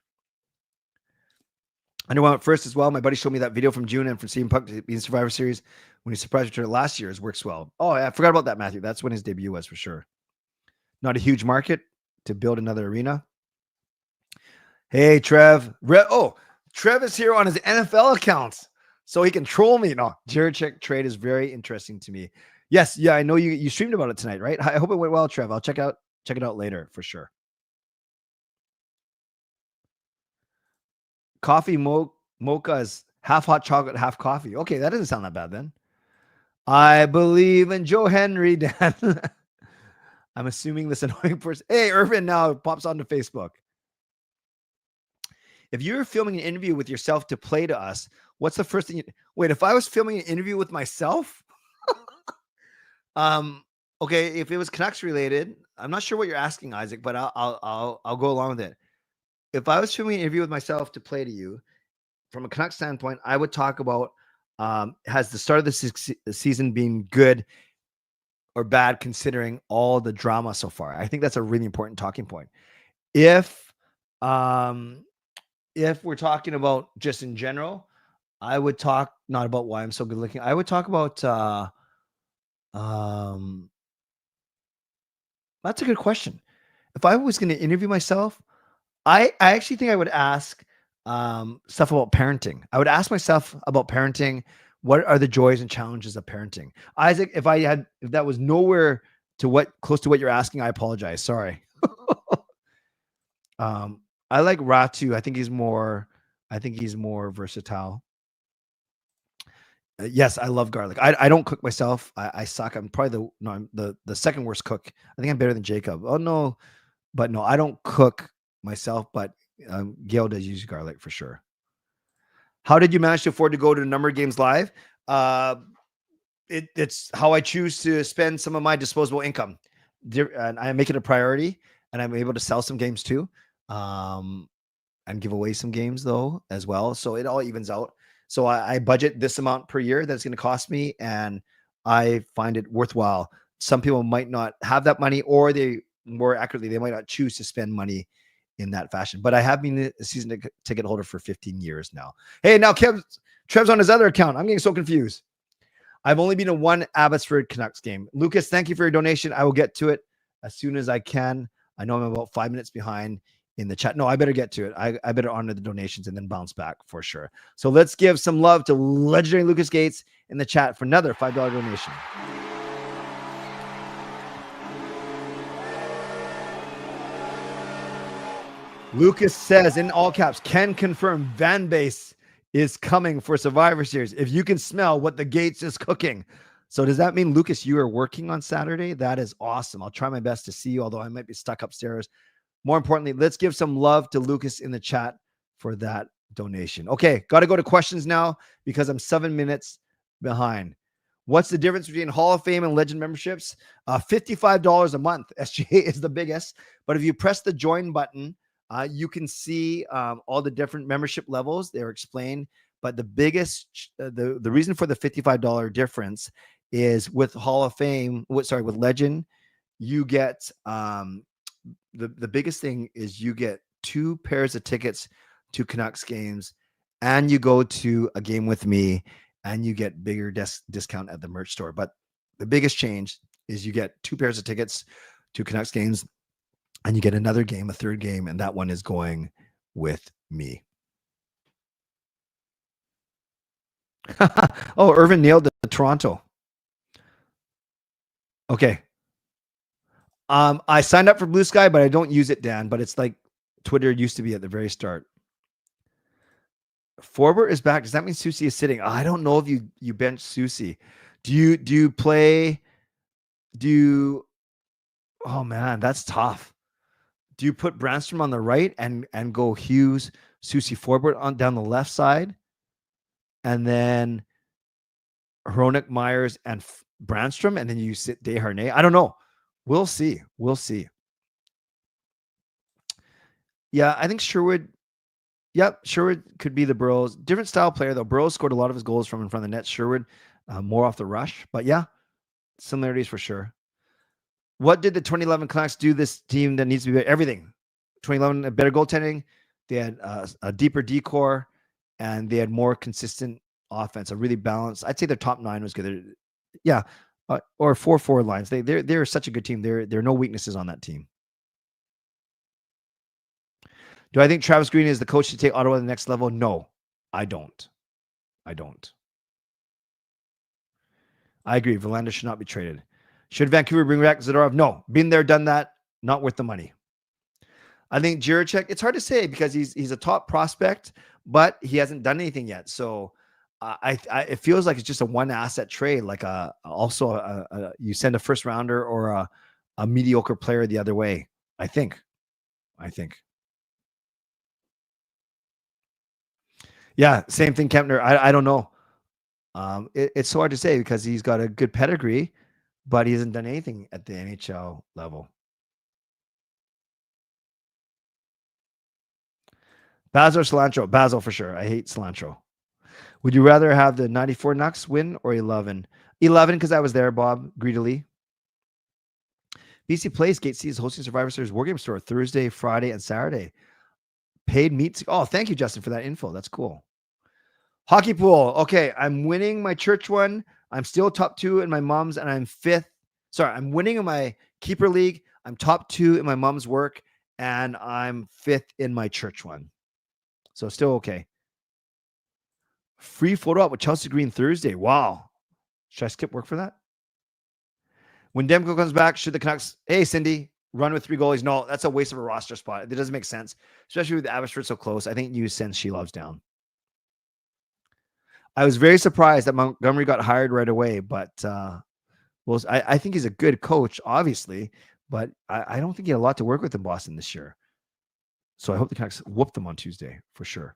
I know I went first as well. My buddy showed me that video from June and from CM Punk in Survivor Series when he surprised return last year. His works well. Oh, I forgot about that, Matthew. That's when his debut was for sure. Not a huge market to build another arena. Hey, Trev. Trev is here on his NFL accounts, so he can troll me. No, Jared Check trade is very interesting to me. Yes, yeah, I know you streamed about it tonight, right? I hope it went well, Trev. I'll check it out later for sure. Coffee mocha is half hot chocolate, half coffee. Okay, that doesn't sound that bad then. I believe in Joe Henry, Dan. I'm assuming this annoying person. Hey, Irvin now pops onto Facebook. If you're filming an interview with yourself to play to us, what's the first thing you... Wait, if I was filming an interview with myself? Okay, if it was Canucks related, I'm not sure what you're asking, Isaac, but I'll go along with it. If I was filming an interview with myself to play to you, from a Canucks standpoint, I would talk about has the start of the season been good or bad considering all the drama so far. I think that's a really important talking point. If we're talking about just in general, I would talk not about why I'm so good looking. I would talk about that's a good question. If I was going to interview myself, I actually think I would ask stuff about parenting. I would ask myself about parenting. What are the joys and challenges of parenting? Isaac, if that was nowhere to close to what you're asking, I apologize. Sorry. I like Ratu. I think he's more versatile. Yes, I love garlic. I don't cook myself. I suck. I'm probably the second worst cook. I think I'm better than Jacob. Oh no, but no, I don't cook myself, but Gail does use garlic for sure. How did you manage to afford to go to a number of games live? It's how I choose to spend some of my disposable income. And I make it a priority, and I'm able to sell some games too, and give away some games though as well. So it all evens out. So I budget this amount per year that's going to cost me, and I find it worthwhile. Some people might not have that money, or they might not choose to spend money in that fashion. But I have been a season ticket holder for 15 years now. Hey, now Trev's on his other account. I'm getting so confused. I've only been to one Abbotsford Canucks game. Lucas, thank you for your donation. I will get to it as soon as I can. I know I'm about 5 minutes behind in the chat. No, I better get to it. I better honor the donations and then bounce back for sure. So let's give some love to legendary Lucas Gates in the chat for another $5 donation. Lucas says in all caps, can confirm Van Base is coming for Survivor Series. If you can smell what the Gates is cooking. So does that mean, Lucas, you are working on Saturday? That is awesome. I'll try my best to see you, although I might be stuck upstairs. More importantly, let's give some love to Lucas in the chat for that donation. Okay, got to go to questions now because I'm 7 minutes behind. What's the difference between Hall of Fame and Legend memberships? $55 a month. SGA is the biggest. But if you press the join button, you can see all the different membership levels. They're explained. But the biggest, the reason for the $55 difference is with Hall of Fame, with Legend, you get the biggest thing is you get 2 pairs of tickets to Canucks games, and you go to a game with me, and you get bigger discount at the merch store. But the biggest change is you get 2 pairs of tickets to Canucks games, and you get another game, a third game, and that one is going with me. Oh, Irvin nailed the Toronto. Okay. I signed up for Blue Sky, but I don't use it, Dan. But it's like Twitter used to be at the very start. Forbort is back. Does that mean Susie is sitting? I don't know if you bench Susie. Do you play? Oh man, that's tough. Do you put Brandstrom on the right and go Hughes, Susie Forbort on down the left side, and then Hronik, Myers, and Brandstrom, and then you sit Desharnais? I don't know. We'll see. Yeah, I think Sherwood. Yep, Sherwood could be the Burrows. Different style player, though. Burrows scored a lot of his goals from in front of the net. Sherwood, more off the rush. But yeah, similarities for sure. What did the 2011 Canucks do this team that needs to be better? Everything. 2011, a better goaltending. They had a deeper decor, and they had more consistent offense, a really balanced. I'd say their top 9 was good. Yeah, or 4-4 lines. They're such a good team. There are no weaknesses on that team. Do I think Travis Green is the coach to take Ottawa to the next level? No, I don't. I agree. Verlander should not be traded. Should Vancouver bring back Zadorov? No. Been there, done that. Not worth the money. I think Jiricek, it's hard to say because he's a top prospect, but he hasn't done anything yet. So it feels like it's just a one asset trade, like you send a first rounder or a mediocre player the other way. I think. Yeah, same thing, Kempner. I don't know. It's so hard to say because he's got a good pedigree, but he hasn't done anything at the NHL level. Basil or cilantro? Basil for sure. I hate cilantro. Would you rather have the 94 Nucks win or 11? 11 because I was there, Bob, greedily. BC Place, Gate C is hosting Survivor Series War Game Store Thursday, Friday, and Saturday. Paid meets. Oh, thank you, Justin, for that info. That's cool. Hockey pool. Okay, I'm winning my church one. I'm still top 2 in my mom's, and I'm 5th. Sorry, I'm winning in my keeper league. I'm top 2 in my mom's work, and I'm 5th in my church one. So still okay. Free photo op with Chelsea Green Thursday. Wow. Should I skip work for that? When Demko comes back, should the Canucks, hey, Cindy, run with 3 goalies? No, that's a waste of a roster spot. It doesn't make sense, especially with Abbotsford so close. I think you send Shelov's down. I was very surprised that Montgomery got hired right away, but I think he's a good coach, obviously, but I don't think he had a lot to work with in Boston this year. So I hope the Canucks whoop them on Tuesday for sure.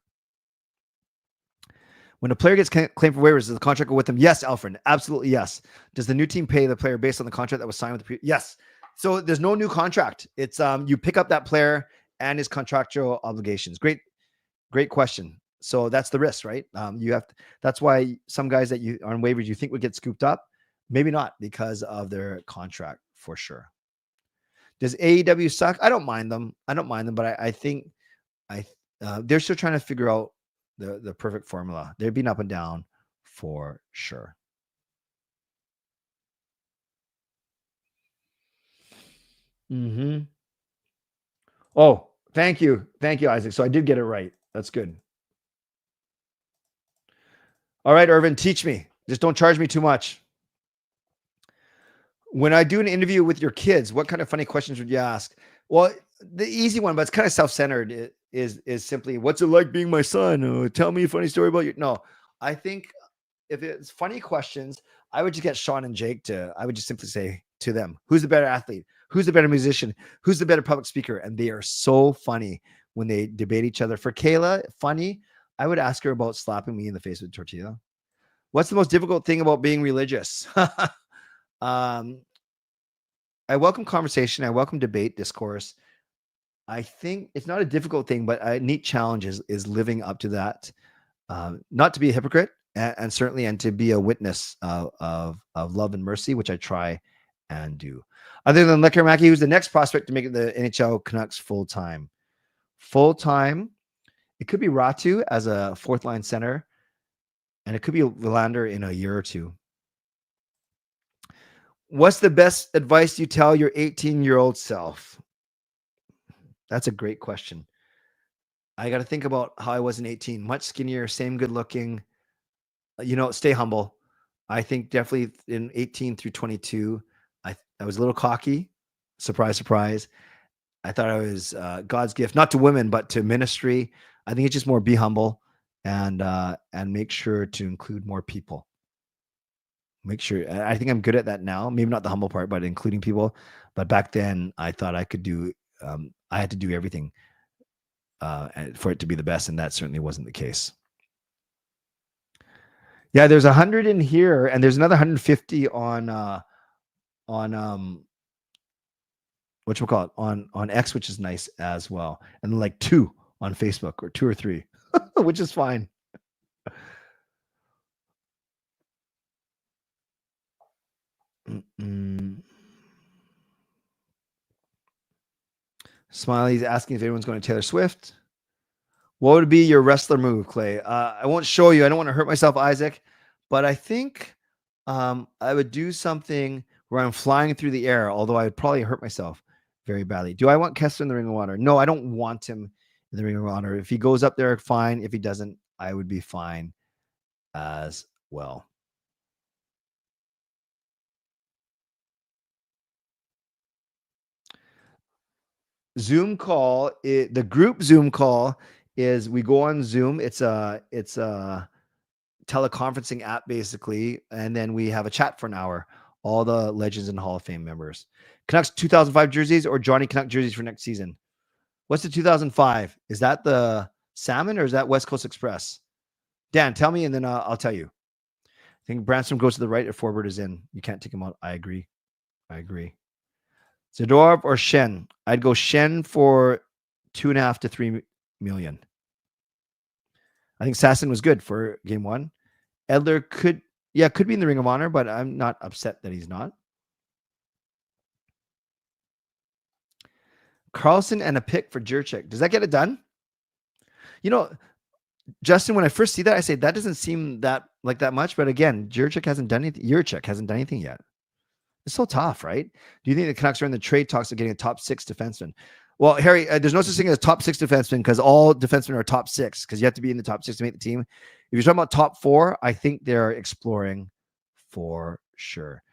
When a player gets claimed for waivers, does the contract go with them? Yes, Alfred, absolutely yes. Does the new team pay the player based on the contract that was signed with the yes? So there's no new contract. It's you pick up that player and his contractual obligations. Great question. So that's the risk, right? That's why some guys that you on waivers you think would get scooped up, maybe not because of their contract for sure. Does AEW suck? I don't mind them. But I think they're still trying to figure out the perfect formula. They've been up and down for sure. Oh, thank you, Isaac. So I did get it right. That's good. All right, Irvin, teach me. Just don't charge me too much. When I do an interview with your kids, what kind of funny questions would you ask? Well, the easy one, but it's kind of self-centered, is simply, what's it like being my son? Tell me a funny story about you. No, I think if it's funny questions, I would just get Sean and Jake I would just simply say to them, who's the better athlete? Who's the better musician? Who's the better public speaker? And they are so funny when they debate each other. For Kayla, funny, I would ask her about slapping me in the face with a tortilla. What's the most difficult thing about being religious? I welcome conversation. I welcome debate, discourse. I think it's not a difficult thing, but a neat challenge is living up to that. Not to be a hypocrite, and certainly, and to be a witness of love and mercy, which I try and do. Other than Lecker Mackey, who's the next prospect to make it the NHL Canucks full-time? Full-time, it could be Ratu as a 4th line center. And it could be Verlander in a year or two. What's the best advice you tell your 18-year-old self? That's a great question. I got to think about how I was in 18. Much skinnier, same good looking. Stay humble. I think definitely in 18 through 22, I was a little cocky. Surprise, surprise. I thought I was God's gift, not to women, but to ministry. I think it's just more be humble and make sure to include more people. Make sure. I think I'm good at that now. Maybe not the humble part, but including people. But back then, I thought I could do. I had to do everything for it to be the best, and that certainly wasn't the case. Yeah, there's 100 in here, and there's another 150 on whatchamacallit, on X, which is nice as well, and then like 2 on Facebook, or 2 or 3, which is fine. Smiley's asking if anyone's going to Taylor Swift. What would be your wrestler move, Clay? I won't show you. I don't want to hurt myself, Isaac, but I think I would do something where I'm flying through the air, although I would probably hurt myself very badly. Do I want Kessler in the Ring of Honor? No, I don't want him in the Ring of Honor. If he goes up there, fine. If he doesn't, I would be fine as well. Zoom call, the group Zoom call is we go on Zoom. It's a teleconferencing app basically, and then we have a chat for an hour. All the Legends and Hall of Fame members. Canucks 2005 jerseys or Johnny Canuck jerseys for next season? What's the 2005? Is that the Salmon or is that West Coast Express? Dan, tell me, and then I'll tell you. I think Branstrom goes to the right if Forbert is in. You can't take him out. I agree. Zadorov or Shen? I'd go Shen for 2.5 to 3 million. I think Sasson was good for game 1. Edler could be in the Ring of Honor, but I'm not upset that he's not. Carlson and a pick for Jurczyk. Does that get it done? Justin, when I first see that, I say that doesn't seem that much. But again, Jurczyk hasn't done anything yet. It's so tough, right? Do you think the Canucks are in the trade talks of getting a top 6 defenseman? Well, Harry, there's no such thing as top 6 defenseman because all defensemen are top 6 because you have to be in the top 6 to make the team. If you're talking about top 4, I think they're exploring for sure.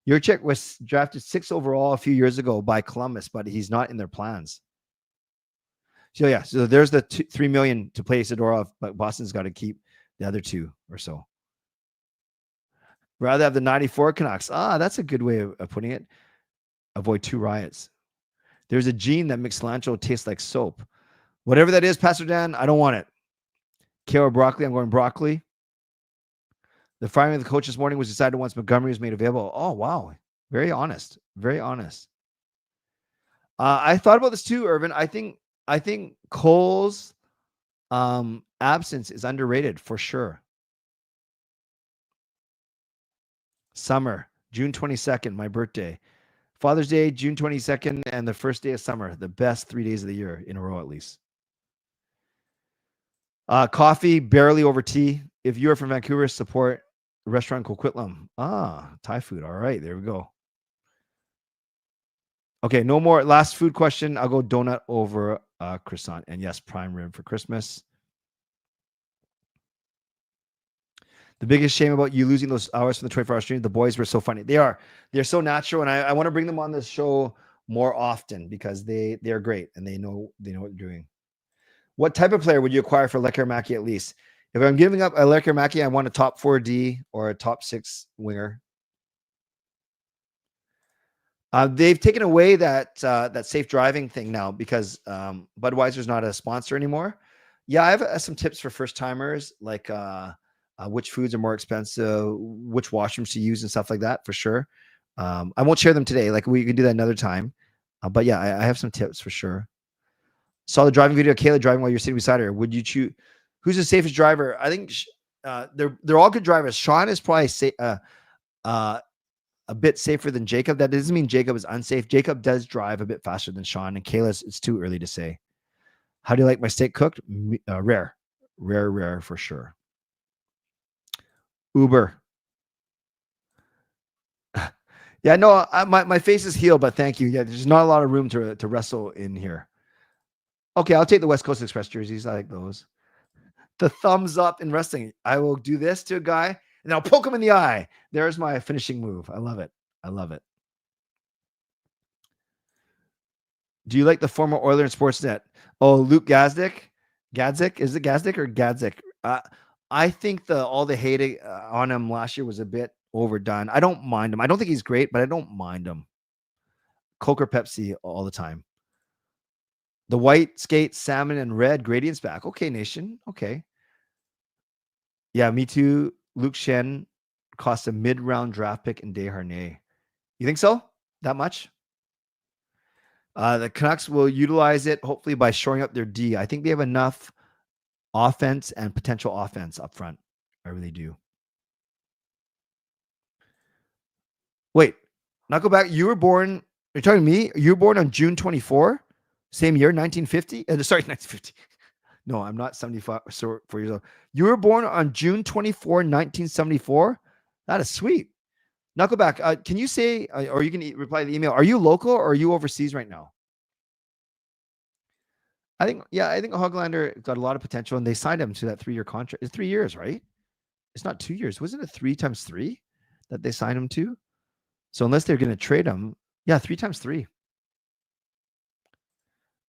Jurczyk was drafted 6th overall a few years ago by Columbus, but he's not in their plans. So there's the 3 million to play Zadorov, but Boston's got to keep the other 2 or so. Rather have the 94 Canucks. That's a good way of putting it. Avoid 2 riots. There's a gene that makes cilantro taste like soap. Whatever that is, Pastor Dan, I don't want it. Kale or broccoli? I'm going broccoli. The firing of the coach this morning was decided once Montgomery was made available. Oh, wow. Very honest. Very honest. I thought about this too, Irvin. I think Cole's absence is underrated for sure. Summer, June 22nd, my birthday. Father's Day, June 22nd, and the first day of summer, the best 3 days of the year in a row at least. Coffee, barely over tea. If you're from Vancouver, support restaurant Coquitlam. Thai food. All right, there we go. Okay, no more. Last food question. I'll go donut over croissant. And yes, prime rib for Christmas. The biggest shame about you losing those hours from the 24-hour stream, the boys were so funny. They're so natural, and I want to bring them on this show more often because they're great and they know what they're doing. What type of player would you acquire for Lekkerimäki at least? If I'm giving up a Lekkerimäki, I want a top 4D or a top 6 winger. They've taken away that safe driving thing now because Budweiser's not a sponsor anymore. Yeah, I have some tips for first timers, like which foods are more expensive, which washrooms to use and stuff like that for sure. I won't share them today. Like we can do that another time. But yeah, I have some tips for sure. Saw the driving video of Kayla driving while you're sitting beside her. Would you choose? Who's the safest driver? I think they're all good drivers. Sean is probably a bit safer than Jacob. That doesn't mean Jacob is unsafe. Jacob does drive a bit faster than Sean, and Kayla's, it's too early to say. How do you like my steak cooked? Rare for sure. Uber. Yeah, no, my face is healed, but thank you. Yeah, there's not a lot of room to wrestle in here. Okay, I'll take the West Coast Express jerseys. I like those. The thumbs up in wrestling. I will do this to a guy and I'll poke him in the eye. There's my finishing move. I love it. I love it. Do you like the former Oiler and Sportsnet? Oh, Luke Gazdick? Gadzik? Is it Gazdick or Gadzik? I think all the hate on him last year was a bit overdone. I don't mind him. I don't think he's great, but I don't mind him. Coke or Pepsi all the time. The white skate, salmon, and red gradients back. Okay, nation. Okay. Yeah, me too. Luke Shen cost a mid-round draft pick in Desharnais. You think so? That much? The Canucks will utilize it hopefully by shoring up their D. I think they have enough offense and potential offense up front. I really do. Wait, now go back. You were born, you're talking to me? You were born on June 24? Same year, 1950? Sorry, 1950. No, I'm not 75 4 years old. You were born on June 24, 1974? That is sweet. Now go back. Can you say, or you can reply to the email, are you local or are you overseas right now? I think Hoglander got a lot of potential and they signed him to that 3-year contract. It's 3 years, right? It's not 2 years. Wasn't it 3 times 3 that they signed him to? So unless they're going to trade him, 3 times 3.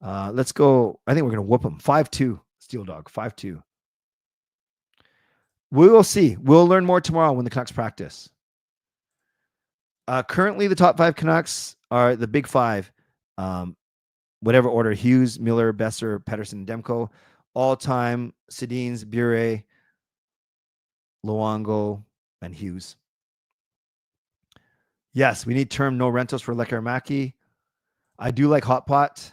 Let's go. I think we're going to whoop him. 5-2. Steel Dog, 5-2. We will see. We'll learn more tomorrow when the Canucks practice. Currently, the top 5 Canucks are the big 5. Whatever order: Hughes, Miller, Besser, Pettersson, Demko. All-time: Sedins, Bure, Luongo, and Hughes. Yes, we need term no rentals for Lekaramaki. I do like hot pot.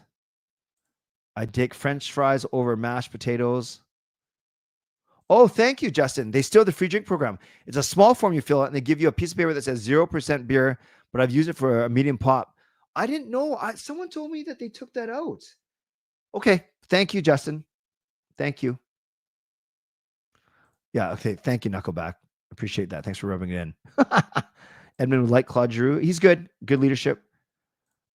I take French fries over mashed potatoes. Oh, thank you, Justin. They still have the free drink program. It's a small form you fill out, and they give you a piece of paper that says 0% beer, but I've used it for a medium pop. I didn't know. Someone told me that they took that out. Okay. Thank you, Justin. Thank you. Yeah, okay. Thank you, Knuckleback. Appreciate that. Thanks for rubbing it in. Edmund would like Claude Giroux. He's good. Good leadership.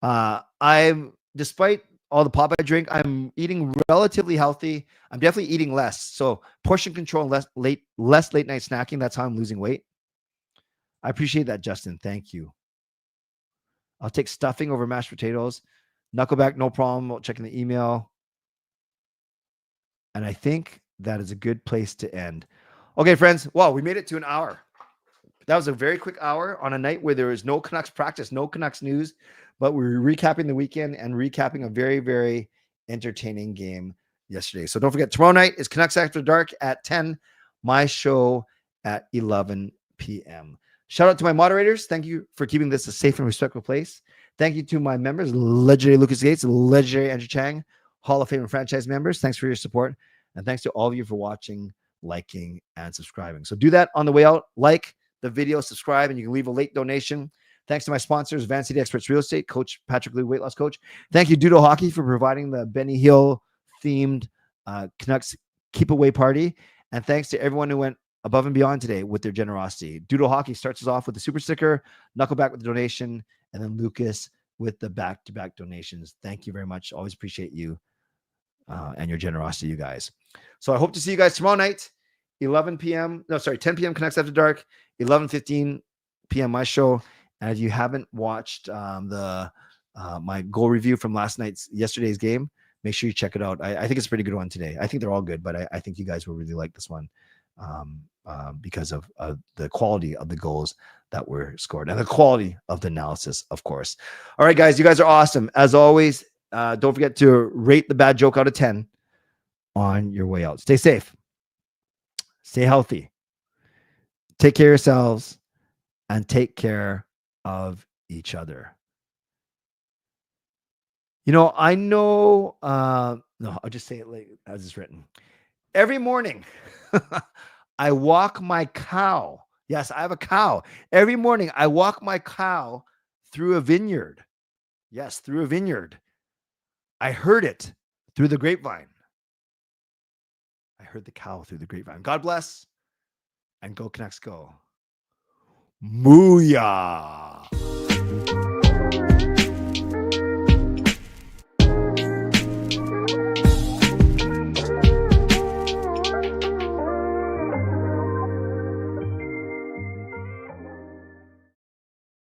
Despite all the pop I drink, I'm eating relatively healthy. I'm definitely eating less. So portion control and less late night snacking. That's how I'm losing weight. I appreciate that, Justin. Thank you. I'll take stuffing over mashed potatoes. Knuckleback, no problem. Checking the email. And I think that is a good place to end. Okay, friends. Wow, we made it to an hour. That was a very quick hour on a night where there was no Canucks practice, no Canucks news, but we were recapping the weekend and recapping a very, very entertaining game yesterday. So don't forget, tomorrow night is Canucks After Dark at 10, my show at 11 p.m. Shout out to my moderators. Thank you for keeping this a safe and respectful place. Thank you to my members, legendary Lucas Gates, legendary Andrew Chang, Hall of Fame and franchise members. Thanks for your support. And thanks to all of you for watching, liking, and subscribing. So do that on the way out. Like the video, subscribe, and you can leave a late donation. Thanks to my sponsors, Van City Experts Real Estate, Coach Patrick Liu, weight loss coach. Thank you, Doodle Hockey, for providing the Benny Hill themed Canucks keep away party. And thanks to everyone who went above and beyond today with their generosity. Doodle Hockey starts us off with the super sticker, Knuckleback with the donation, and then Lucas with the back-to-back donations. Thank you very much. Always appreciate you and your generosity, you guys. So I hope to see you guys tomorrow night, 10 p.m. Canucks After Dark, 11:15 p.m. my show. And if you haven't watched my goal review from yesterday's game, make sure you check it out. I think it's a pretty good one today. I think they're all good, but I think you guys will really like this one because of the quality of the goals that were scored and the quality of the analysis, of course. All right, guys, you guys are awesome. As always, don't forget to rate the bad joke out of 10 on your way out. Stay safe. Stay healthy. Take care of yourselves and take care of each other. I know, no, I'll just say it like as it's written. Every morning, I walk my cow. Yes, I have a cow. Every morning, I walk my cow through a vineyard. Yes, through a vineyard. I heard it through the grapevine. I heard the cow through the grapevine. God bless. and go Canucks go. Mooyah!